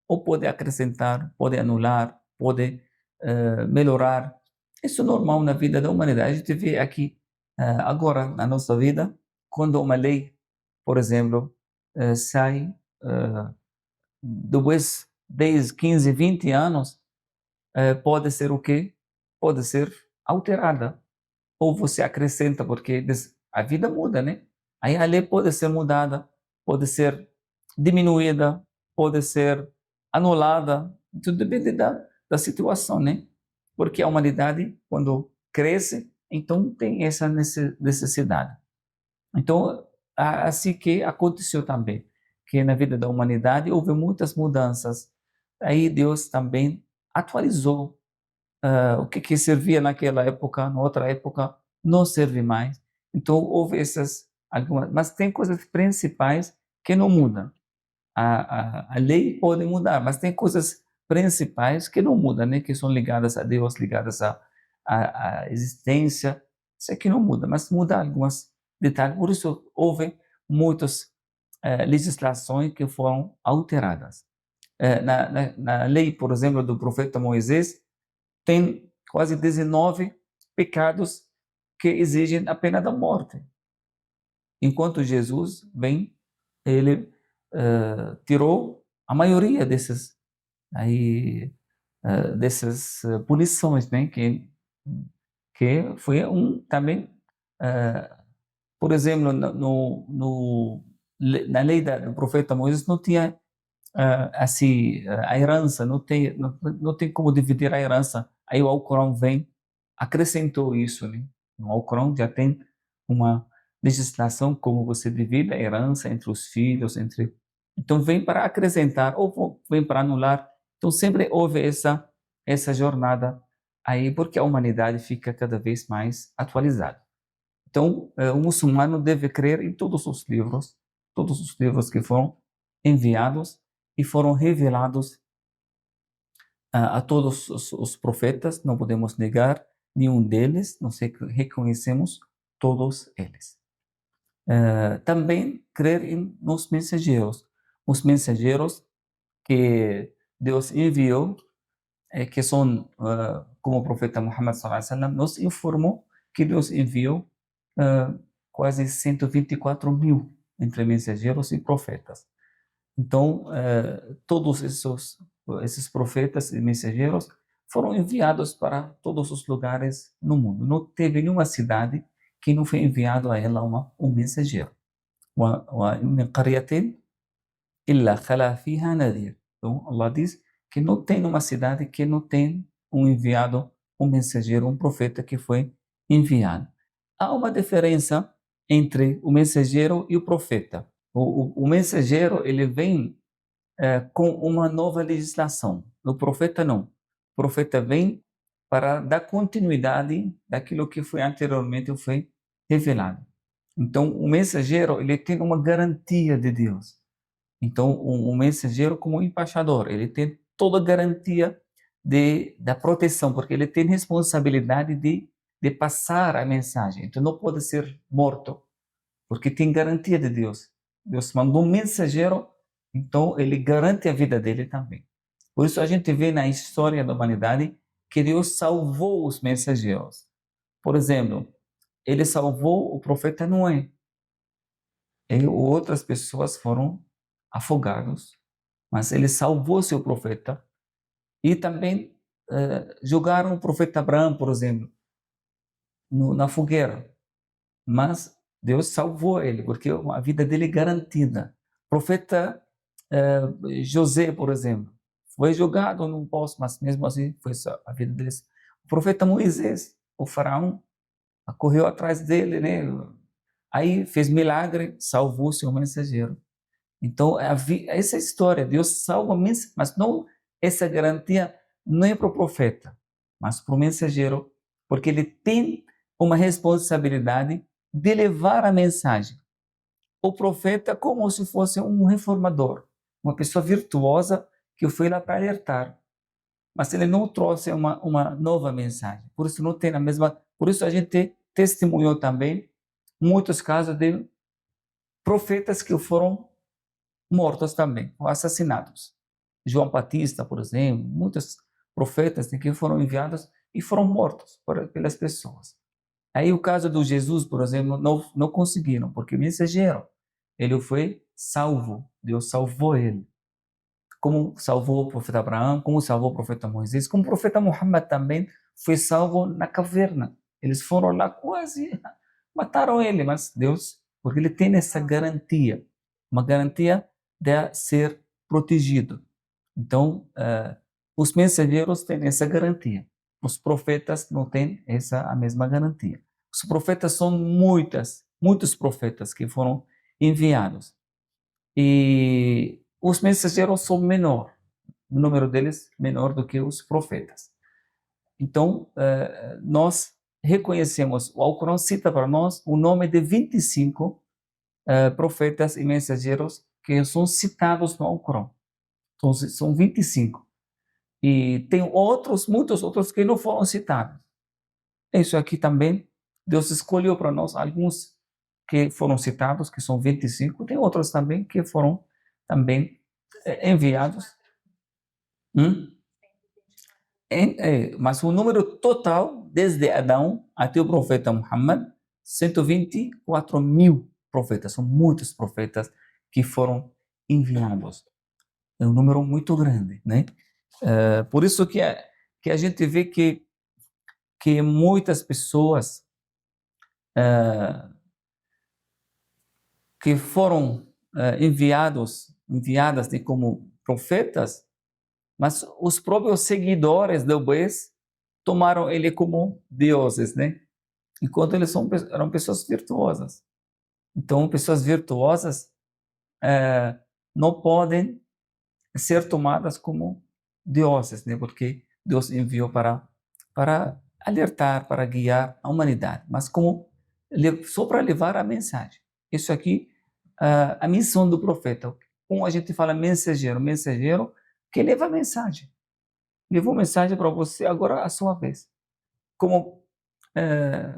ou pode acrescentar, pode anular, pode melhorar. Isso é normal na vida da humanidade. A gente vê aqui agora na nossa vida, quando uma lei, por exemplo, sai depois 10, 15, 20 anos, pode ser o quê? Pode ser alterada. Ou você acrescenta, porque a vida muda, né? Aí a lei pode ser mudada, pode ser diminuída, pode ser anulada, tudo depende da situação, né? Porque a humanidade, quando cresce, então tem essa necessidade. Então, assim que aconteceu também, que na vida da humanidade houve muitas mudanças. Aí Deus também atualizou o que servia naquela época, na outra época não serve mais. Então houve essas algumas, mas tem coisas principais que não mudam. A lei pode mudar, mas tem coisas principais que não mudam, né? Que são ligadas a Deus, ligadas à existência. Isso aqui não muda, mas muda algumas detalhes. Por isso houve muitas legislações que foram alteradas. Na lei, por exemplo, do profeta Moisés, tem quase 19 pecados que exigem a pena da morte. Enquanto Jesus vem, ele tirou a maioria dessas punições, né? Que foi também, por exemplo, na lei do profeta Moisés não tinha assim a herança, não tem como dividir a herança. Aí o Alcorão vem, acrescentou isso, né? No Alcorão já tem uma legislação como você divide a herança entre os filhos, então vem para acrescentar ou vem para anular. Então sempre houve essa jornada aí, porque a humanidade fica cada vez mais atualizada. Então o muçulmano deve crer em todos os livros que foram enviados e foram revelados a todos os profetas. Não podemos negar nenhum deles, nós reconhecemos todos eles. Também crer nos mensageiros. Os mensageiros que Deus enviou, que são, como o profeta Muhammad sallallahu alaihi wasallam, nos informou que Deus enviou quase 124 mil entre mensageiros e profetas. Então, todos esses profetas e mensageiros foram enviados para todos os lugares no mundo. Não teve nenhuma cidade que não foi enviado a ela um mensageiro. وَمِنْ قَرْيَةٍ إِلَّا خَلَا فِيهَا نَذِيرٌ. Então, Allah diz que não tem uma cidade que não tem um enviado, um mensageiro, um profeta que foi enviado. Há uma diferença entre o mensageiro e o profeta. O mensageiro, ele vem com uma nova legislação. O profeta não. O profeta vem para dar continuidade daquilo que foi anteriormente foi revelado. Então, o mensageiro, ele tem uma garantia de Deus. Então, o mensageiro, como embaixador, ele tem toda a garantia da proteção, porque ele tem responsabilidade de passar a mensagem. Então, não pode ser morto, porque tem garantia de Deus. Deus mandou um mensageiro, então ele garante a vida dele também. Por isso a gente vê na história da humanidade que Deus salvou os mensageiros. Por exemplo, ele salvou o profeta Noé. E outras pessoas foram afogados, mas ele salvou seu profeta. E também jogaram o profeta Abraão, por exemplo, na fogueira. Mas Deus salvou ele, porque a vida dele é garantida. O profeta José, por exemplo, foi jogado num poço, mas mesmo assim foi a vida dele. O profeta Moisés, o faraó, correu atrás dele, né? Aí fez milagre, salvou seu mensageiro. Então, essa história, Deus salva, mas não, essa garantia não é para o profeta, mas para o mensageiro, porque ele tem uma responsabilidade de levar a mensagem. O profeta como se fosse um reformador, uma pessoa virtuosa que foi lá para alertar, mas ele não trouxe uma nova mensagem. Por isso não tem a mesma, por isso a gente testemunhou também muitos casos de profetas que foram mortos também, ou assassinados. João Batista, por exemplo, muitos profetas que foram enviados e foram mortos pelas pessoas. Aí o caso do Jesus, por exemplo, não conseguiram, porque o mensageiro, ele foi salvo, Deus salvou ele. Como salvou o profeta Abraão, como salvou o profeta Moisés, como o profeta Muhammad também foi salvo na caverna. Eles foram lá quase, mataram ele, mas Deus, porque ele tem essa garantia, uma garantia de ser protegido. Então, os mensageiros têm essa garantia. Os profetas não têm a mesma garantia. Os profetas são muitos profetas que foram enviados. E os mensageiros são menor, o número deles menor do que os profetas. Então, nós reconhecemos, o Alcorão cita para nós o nome de 25 profetas e mensageiros que são citados no Alcorão. Então, são 25. E tem muitos outros que não foram citados. Isso aqui também, Deus escolheu para nós alguns que foram citados, que são 25, tem outros também que foram também enviados. Mas o número total, desde Adão até o profeta Muhammad, 124 mil profetas, são muitos profetas que foram enviados. É um número muito grande, né? Por isso que a gente vê que muitas pessoas que foram enviadas como profetas, mas os próprios seguidores de Obed tomaram ele como deuses, né? Enquanto eles eram pessoas virtuosas. Então, pessoas virtuosas não podem ser tomadas como deuses, né? Porque Deus enviou para alertar, para guiar a humanidade, mas só para levar a mensagem. Isso aqui, a missão do profeta. Como a gente fala mensageiro que leva a mensagem. Levou mensagem para você, agora a sua vez. Como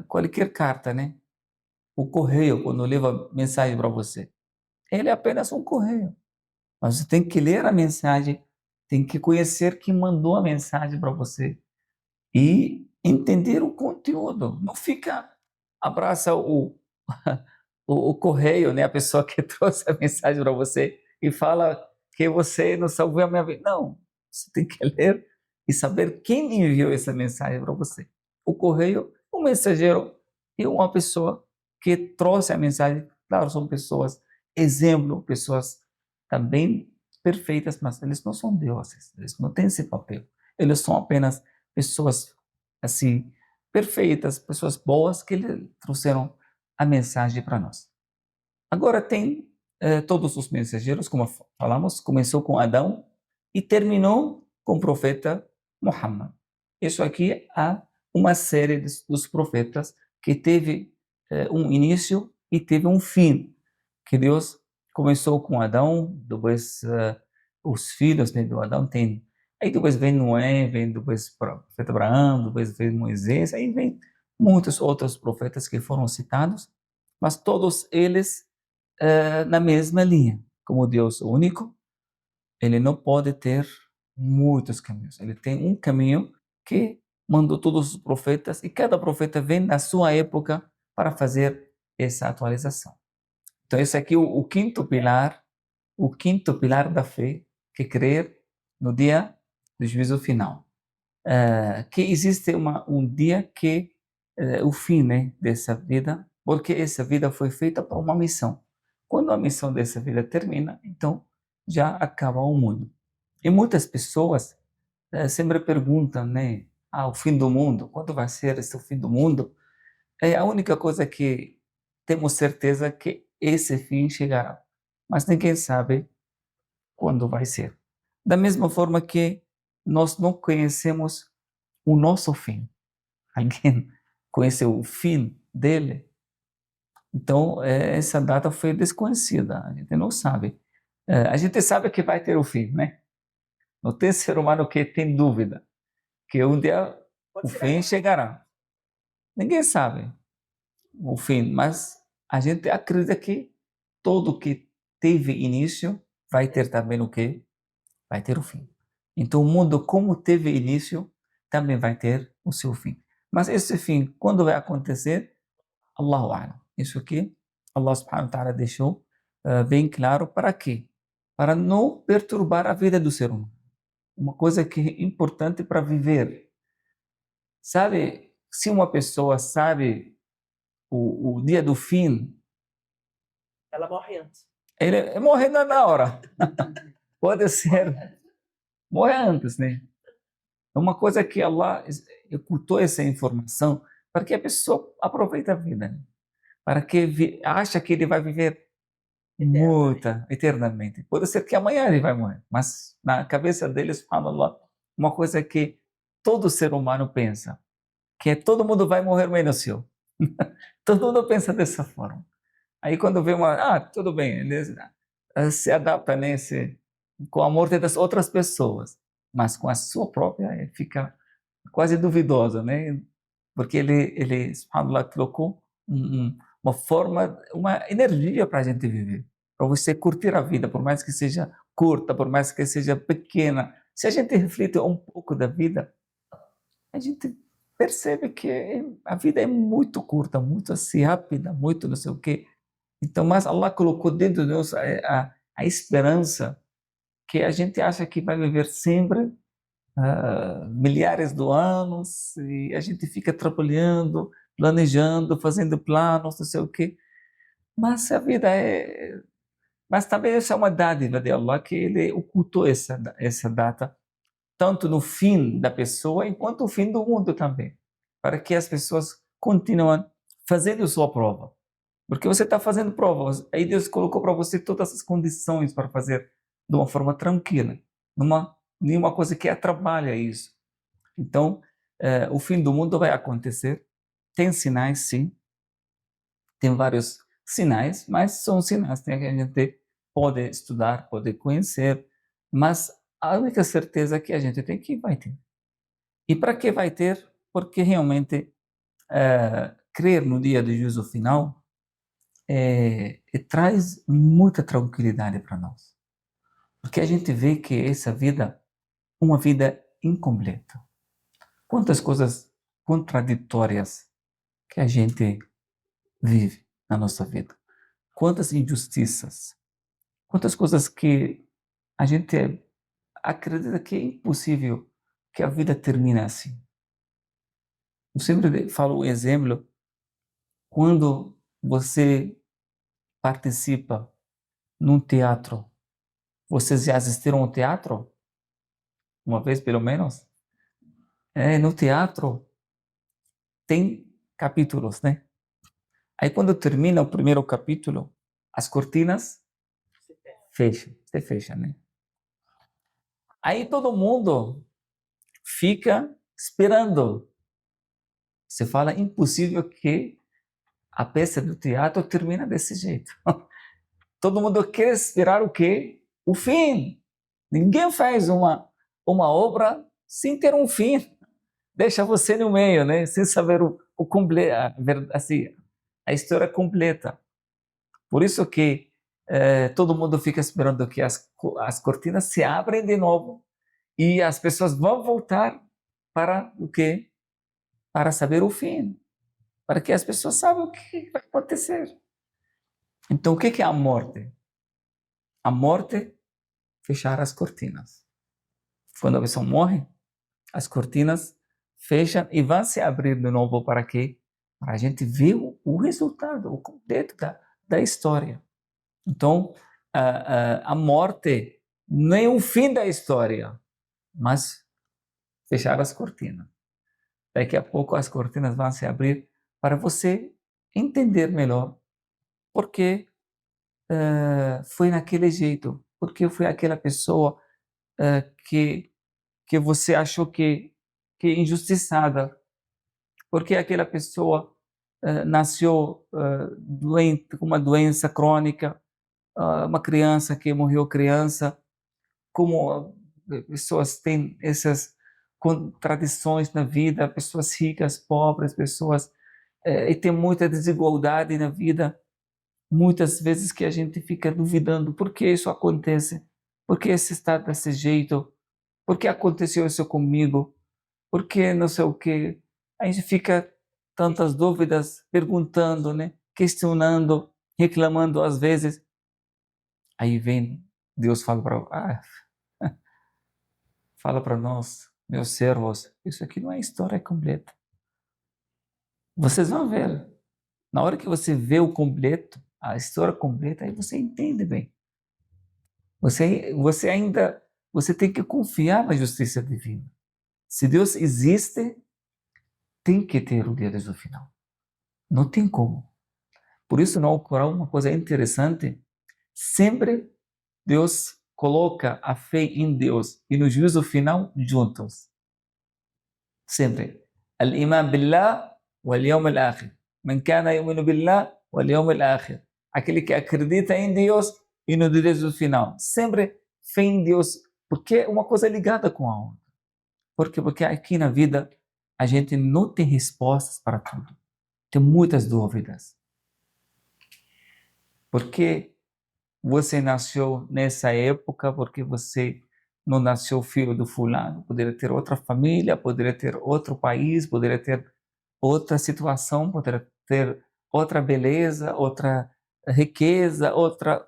qualquer carta, né? O correio, quando leva mensagem para você, ele é apenas um correio. Mas você tem que ler a mensagem, tem que conhecer quem mandou a mensagem para você e entender o conteúdo. Não fica, abraça o correio, né? A pessoa que trouxe a mensagem para você e fala que você não salvou a minha vida. Não, você tem que ler e saber quem enviou essa mensagem para você. O correio, o mensageiro e uma pessoa que trouxe a mensagem. Claro, são pessoas, exemplo, pessoas também perfeitas, mas eles não são deuses, eles não têm esse papel. Eles são apenas pessoas assim perfeitas, pessoas boas que trouxeram a mensagem para nós. Agora tem todos os mensageiros, como falamos, começou com Adão e terminou com o profeta Muhammad. Isso aqui há uma série dos profetas que teve um início e teve um fim, que Deus começou com Adão, depois os filhos, né, do Adão tem, aí depois vem Noé, vem depois o profeta Abraão, depois vem Moisés, aí vem muitos outros profetas que foram citados, mas todos eles na mesma linha. Como Deus único, ele não pode ter muitos caminhos. Ele tem um caminho que mandou todos os profetas, e cada profeta vem na sua época para fazer essa atualização. Então esse aqui é o quinto pilar da fé, que é crer no dia do juízo final. Que existe um dia que é o fim, né, dessa vida, porque essa vida foi feita para uma missão. Quando a missão dessa vida termina, então já acaba o mundo. E muitas pessoas sempre perguntam, né, o fim do mundo, quando vai ser esse o fim do mundo? É a única coisa que temos certeza que esse fim chegará, mas ninguém sabe quando vai ser. Da mesma forma que nós não conhecemos o nosso fim. Alguém conheceu o fim dele? Então, essa data foi desconhecida, a gente não sabe. A gente sabe que vai ter o fim, né? Não tem ser humano que tem dúvida que um dia o fim chegará. Ninguém sabe o fim, mas a gente acredita que todo que teve início vai ter também o quê? Vai ter o fim. Então, o mundo, como teve início, também vai ter o seu fim. Mas esse fim, quando vai acontecer? Allahu A'lam. Isso aqui, Allah subhanahu wa ta'ala deixou bem claro para quê? Para não perturbar a vida do ser humano. Uma coisa que é importante para viver. Sabe, se uma pessoa sabe o dia do fim, ela morre antes. Ele morre na hora. Pode ser, morre antes, né? É uma coisa que Allah ocultou essa informação para que a pessoa aproveite a vida, né? Para que acha que ele vai viver eternamente. Pode ser que amanhã ele vai morrer, mas na cabeça dele, subhanallah, uma coisa que todo ser humano pensa, que todo mundo vai morrer menos eu. Todo mundo pensa dessa forma. Aí quando vê tudo bem, ele se adapta com a morte das outras pessoas, mas com a sua própria ele fica quase duvidosa, né? Porque ele subhanallah, colocou uma forma, uma energia para a gente viver, para você curtir a vida, por mais que seja curta, por mais que seja pequena. Se a gente reflete um pouco da vida, a gente percebe que a vida é muito curta, muito assim, rápida, muito não sei o quê. Então, mas Allah colocou dentro de nós a esperança que a gente acha que vai viver sempre milhares de anos e a gente fica trabalhando, planejando, fazendo planos, não sei o quê. Mas a vida Mas também essa é uma dádiva de Allah que Ele ocultou essa data, tanto no fim da pessoa, enquanto no fim do mundo também, para que as pessoas continuem fazendo sua prova. Porque você está fazendo provas, aí Deus colocou para você todas as condições para fazer de uma forma tranquila, nenhuma coisa que atrapalha isso. Então, o fim do mundo vai acontecer. Tem sinais, sim. Tem vários sinais, mas são sinais que a gente pode estudar, pode conhecer, mas a única certeza que a gente tem que vai ter. E para que vai ter? Porque realmente crer no dia do juízo final traz muita tranquilidade para nós. Porque a gente vê que essa vida é uma vida incompleta. Quantas coisas contraditórias que a gente vive na nossa vida. Quantas injustiças. Quantas coisas que a gente acredita que é impossível que a vida termine assim. Eu sempre falo um exemplo, quando você participa num teatro, vocês já assistiram ao teatro? Uma vez, pelo menos? No teatro tem capítulos, né? Aí quando termina o primeiro capítulo, as cortinas se fecham, né? Aí todo mundo fica esperando. Você fala, impossível que a peça do teatro termine desse jeito. Todo mundo quer esperar o quê? O fim. Ninguém faz uma obra sem ter um fim. Deixa você no meio, né? Sem saber assim, a história completa. Por isso que todo mundo fica esperando que as cortinas se abrem de novo e as pessoas vão voltar para o quê? Para saber o fim, para que as pessoas saibam o que vai acontecer. Então, o que é a morte? A morte, fechar as cortinas. Quando a pessoa morre, as cortinas fecham e vão se abrir de novo para quê? Para a gente ver o resultado, o completo da história. Então, a morte não é o fim da história, mas fechar as cortinas. Daqui a pouco as cortinas vão se abrir para você entender melhor por que foi naquele jeito, por que foi aquela pessoa que você achou que é injustiçada, por que aquela pessoa nasceu doente, com uma doença crônica, uma criança que morreu criança, como pessoas têm essas contradições na vida, pessoas ricas, pobres, pessoas e tem muita desigualdade na vida, muitas vezes que a gente fica duvidando por que isso acontece, por que esse está desse jeito, por que aconteceu isso comigo, por que não sei o quê. A gente fica tantas dúvidas, perguntando, né? Questionando, reclamando às vezes. Aí vem Deus fala para nós, meus servos, isso aqui não é história completa. Vocês vão ver. Na hora que você vê o completo, a história completa, aí você entende bem. Você tem que confiar na justiça divina. Se Deus existe, tem que ter o dia do final. Não tem como. Por isso, no Alcorão, uma coisa interessante, sempre Deus coloca a fé em Deus e no juízo final juntos. Sempre. Al-iman billah wal-yawm al-akhir. Man kana yu'minu billah wal-yawm al-akhir. Aquele que acredita em Deus e no dia do final. Sempre fé em Deus, porque é uma coisa ligada com a outra. Por quê? Porque aqui na vida a gente não tem respostas para tudo. Tem muitas dúvidas. Por que você nasceu nessa época? Porque você não nasceu filho do fulano? Poderia ter outra família, poderia ter outro país, poderia ter outra situação, poderia ter outra beleza, outra riqueza, outra...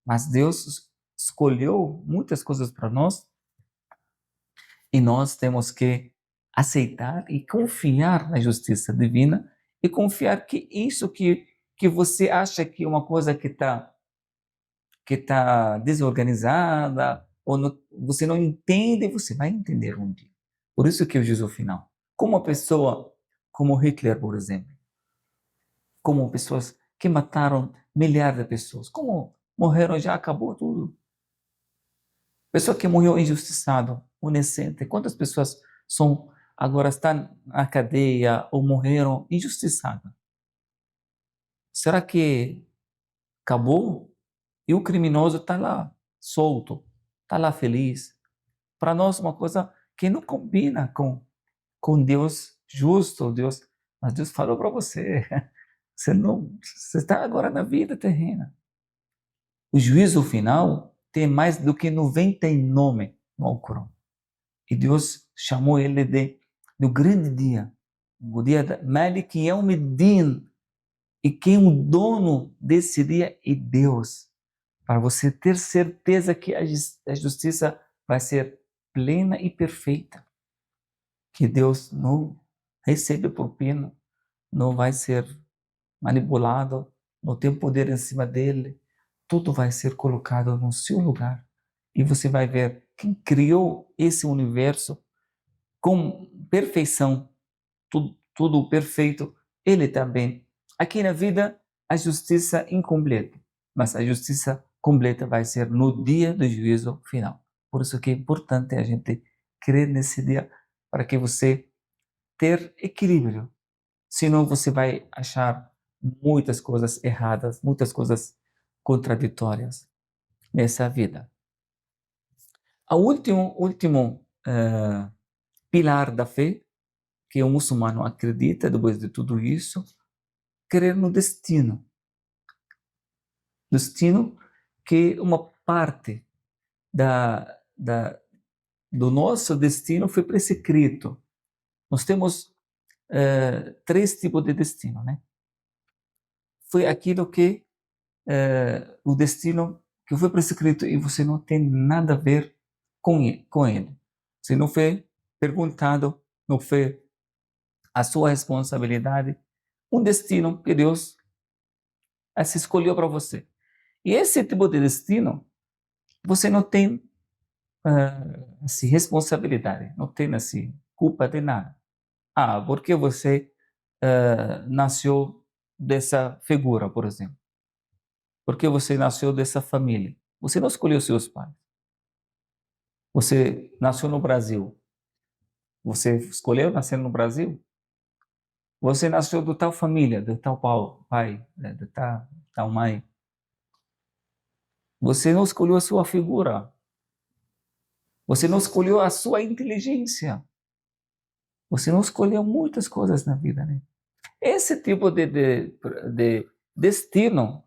Mas Deus escolheu muitas coisas para nós e nós temos que aceitar e confiar na justiça divina e confiar que isso que você acha que é uma coisa que tá desorganizada ou você não entende, você vai entender um dia. Por isso que eu digo o final. Como uma pessoa como Hitler, por exemplo, como pessoas que mataram milhares de pessoas, como morreram já acabou tudo. Pessoa que morreu injustiçado, inocente. Quantas pessoas agora estão na cadeia ou morreram injustiçadas? Será que acabou? E o criminoso está lá, solto, está lá feliz. Para nós, uma coisa que não combina com Deus justo, Deus. Mas Deus falou para você, você está agora na vida terrena. O juízo final tem mais do que 99 no Alcorão. E Deus chamou ele do grande dia, o dia da Malik Yawmiddin. E quem é o dono desse dia é Deus. Para você ter certeza que a justiça vai ser plena e perfeita. Que Deus não recebe propina, não vai ser manipulado, não tem poder em cima dele. Tudo vai ser colocado no seu lugar. E você vai ver quem criou esse universo com perfeição, tudo perfeito, ele também. Aqui na vida, a justiça incompleta, mas a justiça completa vai ser no dia do juízo final. Por isso que é importante a gente crer nesse dia, para que você ter equilíbrio. Senão você vai achar muitas coisas erradas, muitas coisas contraditórias nessa vida. O último pilar da fé que o muçulmano acredita, depois de tudo isso, crer no destino. Destino que uma parte da do nosso destino foi prescrito. Nós temos três tipos de destino, né? Foi aquilo que o destino que foi prescrito e você não tem nada a ver com ele. Você não foi perguntado, não foi a sua responsabilidade. Um destino que Deus se escolheu para você. E esse tipo de destino, você não tem assim, responsabilidade, não tem assim, culpa de nada. Ah, porque você nasceu dessa figura, por exemplo. Porque você nasceu dessa família. Você não escolheu seus pais. Você nasceu no Brasil. Você escolheu nascer no Brasil? Você nasceu de tal família, de tal pai, de tal mãe. Você não escolheu a sua figura. Você não escolheu a sua inteligência. Você não escolheu muitas coisas na vida, né? Esse tipo de destino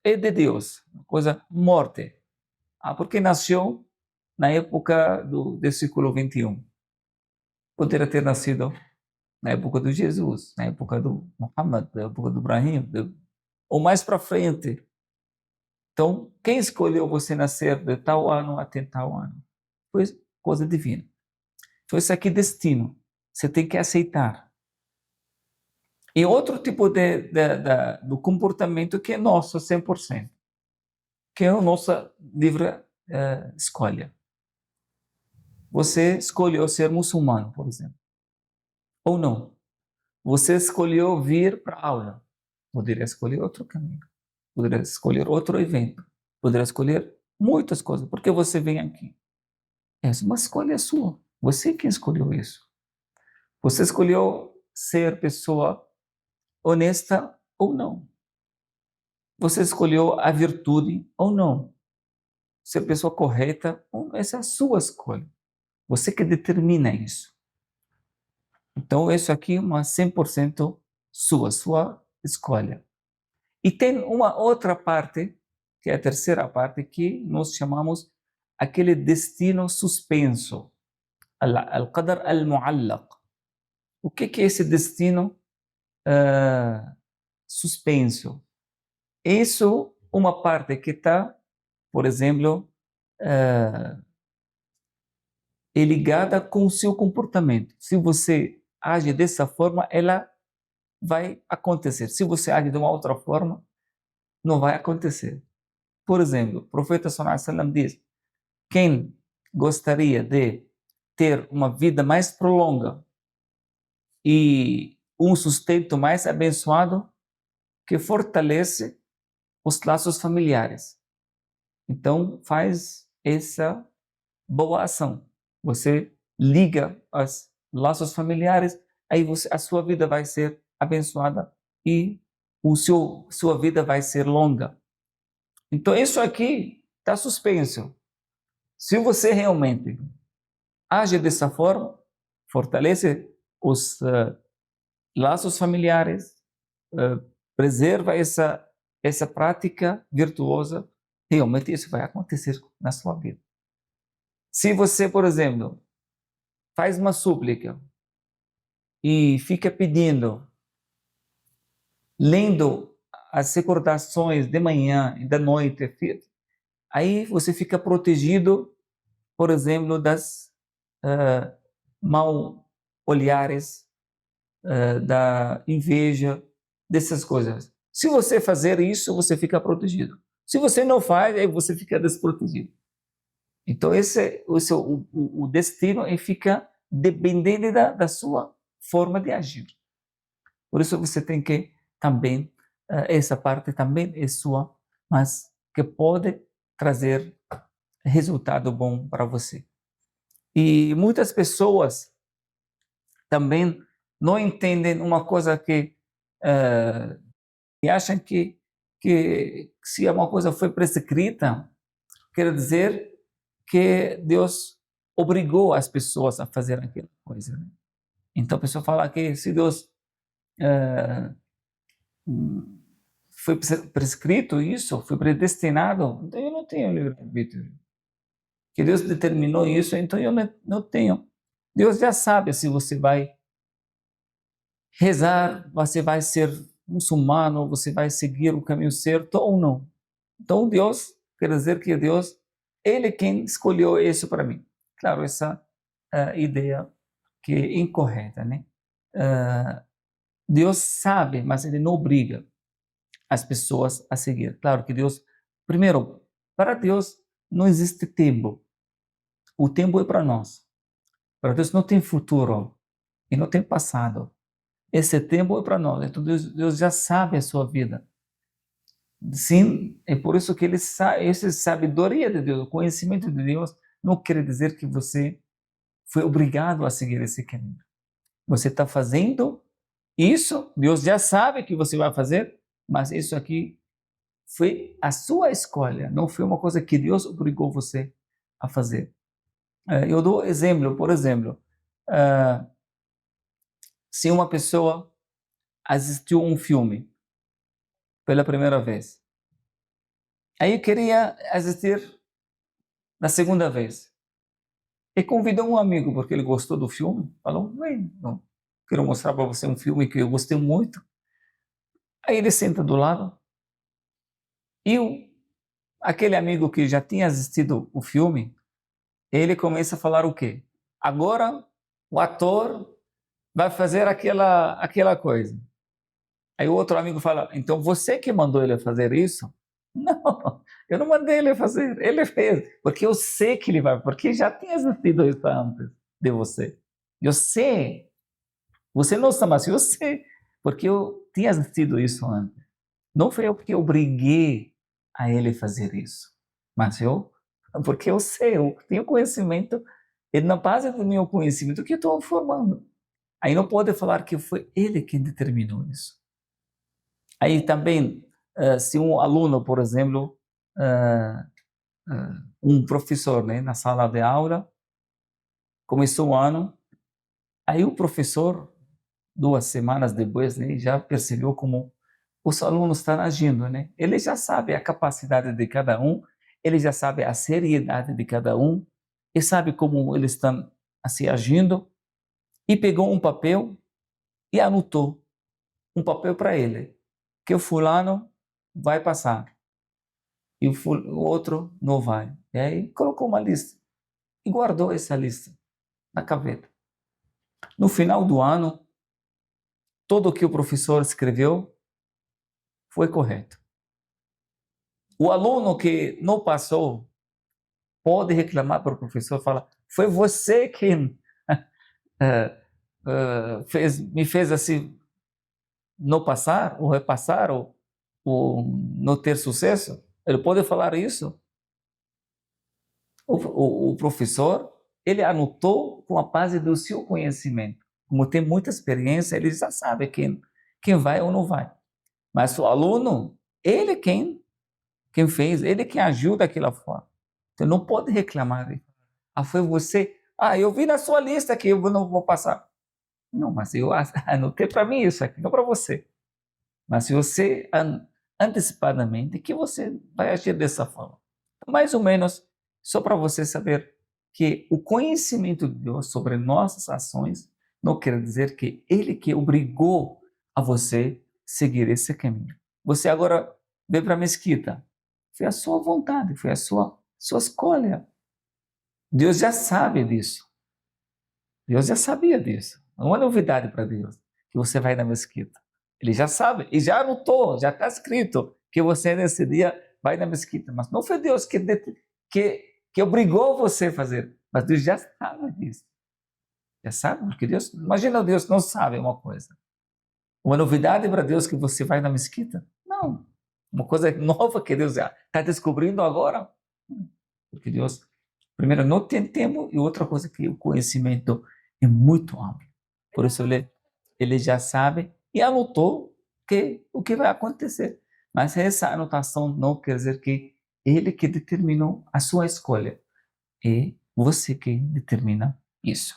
é de Deus, coisa morte. Ah, porque nasceu na época do século XXI. Poderia ter nascido na época de Jesus, na época do Muhammad, na época do Ibrahim, ou mais para frente. Então, quem escolheu você nascer de tal ano até tal ano? Foi coisa divina. Então, isso aqui é destino. Você tem que aceitar. E outro tipo do comportamento que é nosso 100%, que é a nossa livre escolha. Você escolheu ser muçulmano, por exemplo, ou não. Você escolheu vir para a aula. Poderia escolher outro caminho. Poderia escolher outro evento. Poderia escolher muitas coisas. Porque você vem aqui. Essa é uma escolha sua. Você que escolheu isso. Você escolheu ser pessoa honesta ou não. Você escolheu a virtude ou não. Ser pessoa correta ou não. Essa é a sua escolha. Você que determina isso. Então, isso aqui é uma 100% sua escolha. E tem uma outra parte, que é a terceira parte, que nós chamamos aquele destino suspenso, al-qadar al-mu'allaq. O que é esse destino suspenso? Isso uma parte que está, por exemplo, é ligada com o seu comportamento. Se você age dessa forma, ela vai acontecer. Se você age de uma outra forma, não vai acontecer. Por exemplo, o profeta sallallahu alaihi wasallam diz: quem gostaria de ter uma vida mais prolonga e um sustento mais abençoado, que fortalece os laços familiares. Então, faz essa boa ação. Você liga os laços familiares, aí a sua vida vai ser abençoada e sua vida vai ser longa. Então, isso aqui está suspenso. Se você realmente age dessa forma, fortalece os laços familiares, preserva essa prática virtuosa, realmente isso vai acontecer na sua vida. Se você, por exemplo, faz uma súplica e fica pedindo, lendo as recordações de manhã e da noite, aí você fica protegido, por exemplo, das mal olhares, da inveja, dessas coisas. Se você fazer isso, você fica protegido. Se você não faz, aí você fica desprotegido. Então, esse é o destino e fica dependendo da sua forma de agir. Por isso, você tem que também, essa parte também é sua, mas que pode trazer resultado bom para você. E muitas pessoas também não entendem uma coisa que acham que se uma coisa foi prescrita, quer dizer que Deus obrigou as pessoas a fazer aquela coisa. Né? Então a pessoa fala que se Deus foi prescrito isso, foi predestinado, então eu não tenho livre-arbítrio. que Deus determinou isso, então eu não tenho. Deus já sabe se você vai rezar, você vai ser muçulmano, você vai seguir o caminho certo ou não. Então Deus, quer dizer que Deus, Ele quem escolheu isso para mim. Claro, essa ideia que é incorreta, né? Deus sabe, mas Ele não obriga as pessoas a seguir. Claro que Deus, primeiro, para Deus não existe tempo. O tempo é para nós. Para Deus não tem futuro e não tem passado. Esse tempo é para nós. Então Deus já sabe a sua vida. Sim, é por isso que Ele sabe, essa sabedoria de Deus, o conhecimento de Deus, não quer dizer que você foi obrigado a seguir esse caminho. Você está fazendo isso, Deus já sabe que você vai fazer, mas isso aqui foi a sua escolha, não foi uma coisa que Deus obrigou você a fazer. Eu dou exemplo, por exemplo, se uma pessoa assistiu um filme pela primeira vez, aí queria assistir na segunda vez, e convidou um amigo porque ele gostou do filme, falou, bem, não, quero mostrar para você um filme que eu gostei muito. Aí ele senta do lado e aquele amigo que já tinha assistido o filme, ele começa a falar o quê? Agora o ator vai fazer aquela coisa. Aí o outro amigo fala, então você que mandou ele fazer isso? Não, eu não mandei ele fazer, ele fez, porque eu sei que ele vai, porque já tinha assistido isso antes de você. Eu sei, você não está, mas eu sei, porque eu tinha assistido isso antes. Não foi eu que obriguei a ele fazer isso, mas porque eu sei, eu tenho conhecimento, e na base do meu conhecimento que eu estou formando. Aí não pode falar que foi ele quem determinou isso. Aí também, se um aluno, por exemplo, um professor, né, na sala de aula, começou o ano, aí o professor, 2 semanas depois, né, já percebeu como os alunos estão agindo, né? Ele já sabe a capacidade de cada um, ele já sabe a seriedade de cada um, e sabe como eles estão assim agindo, e pegou um papel e anotou um papel para ele, que o fulano vai passar, e o outro não vai. E aí colocou uma lista, e guardou essa lista na gaveta. No final do ano, tudo o que o professor escreveu foi correto. O aluno que não passou pode reclamar para o professor, fala, foi você quem me fez assim não passar, ou repassar, ou não ter sucesso. Ele pode falar isso. O professor, ele anotou com a base do seu conhecimento. Como tem muita experiência, ele já sabe quem vai ou não vai. Mas o aluno, ele quem fez, ele quem agiu daquela forma. Então não pode reclamar. Ah, foi você. Ah, eu vi na sua lista que eu não vou passar. Não, mas eu anotei para mim isso aqui, não para você. Mas se você antecipadamente, que você vai agir dessa forma. Mais ou menos, só para você saber que o conhecimento de Deus sobre nossas ações não quer dizer que Ele que obrigou a você seguir esse caminho. Você agora veio para a mesquita. Foi a sua vontade, foi a sua escolha. Deus já sabe disso. Deus já sabia disso. Não é novidade para Deus que você vai na mesquita. Ele já sabe, e já anotou, já está escrito que você nesse dia vai na mesquita. Mas não foi Deus que obrigou você a fazer, mas Deus já sabe disso. Já sabe, porque Deus, imagina Deus não sabe uma coisa. Uma novidade para Deus que você vai na mesquita? Não. Uma coisa nova que Deus já está descobrindo agora? Porque Deus, primeiro, não tem tempo, e outra coisa que o conhecimento é muito amplo. Por isso ele já sabe e anotou o que vai acontecer. Mas essa anotação não quer dizer que ele que determinou a sua escolha. É você que determina isso.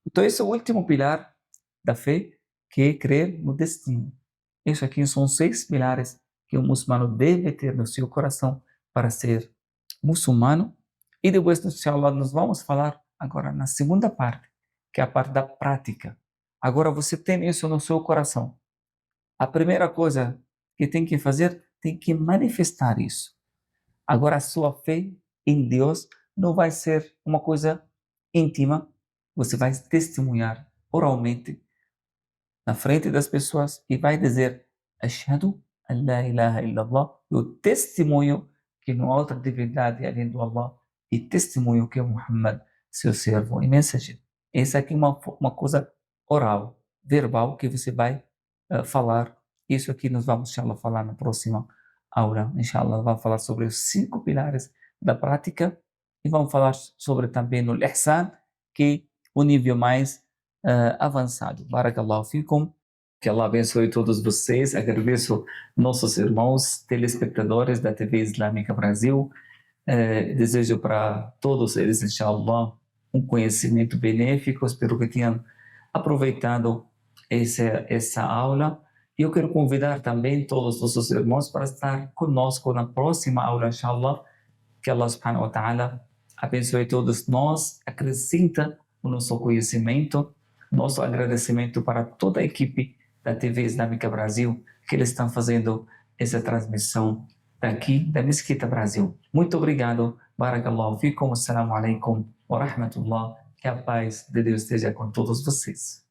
Então esse é o último pilar da fé, que é crer no destino. Isso aqui são 6 pilares que o muçulmano deve ter no seu coração para ser muçulmano. E depois, inshallah, nós vamos falar agora na segunda parte, que é a parte da prática. Agora você tem isso no seu coração. A primeira coisa que tem que fazer, tem que manifestar isso. Agora a sua fé em Deus não vai ser uma coisa íntima, você vai testemunhar oralmente na frente das pessoas e vai dizer Ashhadu an la ilaha illallah, eu testemunho que não há outra divindade além do Allah e testemunho que é Muhammad, seu servo e mensageiro. Essa aqui é uma coisa oral, verbal, que você vai falar. Isso aqui nós vamos, inshallah, falar na próxima aula. Inshallah, vamos falar sobre os 5 pilares da prática e vamos falar sobre também o ihsan, que é o nível mais avançado. Barakallahu fikum. Que Allah abençoe todos vocês. Agradeço nossos irmãos telespectadores da TV Islâmica Brasil. Desejo para todos eles, inshallah, um conhecimento benéfico. Espero que tenham aproveitado essa aula. E eu quero convidar também todos os nossos irmãos para estar conosco na próxima aula, inshallah. Que Allah subhanahu wa ta'ala abençoe todos nós, acrescenta o nosso conhecimento, nosso agradecimento para toda a equipe da TV Islâmica Brasil, que eles estão fazendo essa transmissão daqui da Mesquita Brasil. Muito obrigado. Barakallahu fikum. Assalamu alaikum wa rahmatullah. Que a paz de Deus esteja com todos vocês.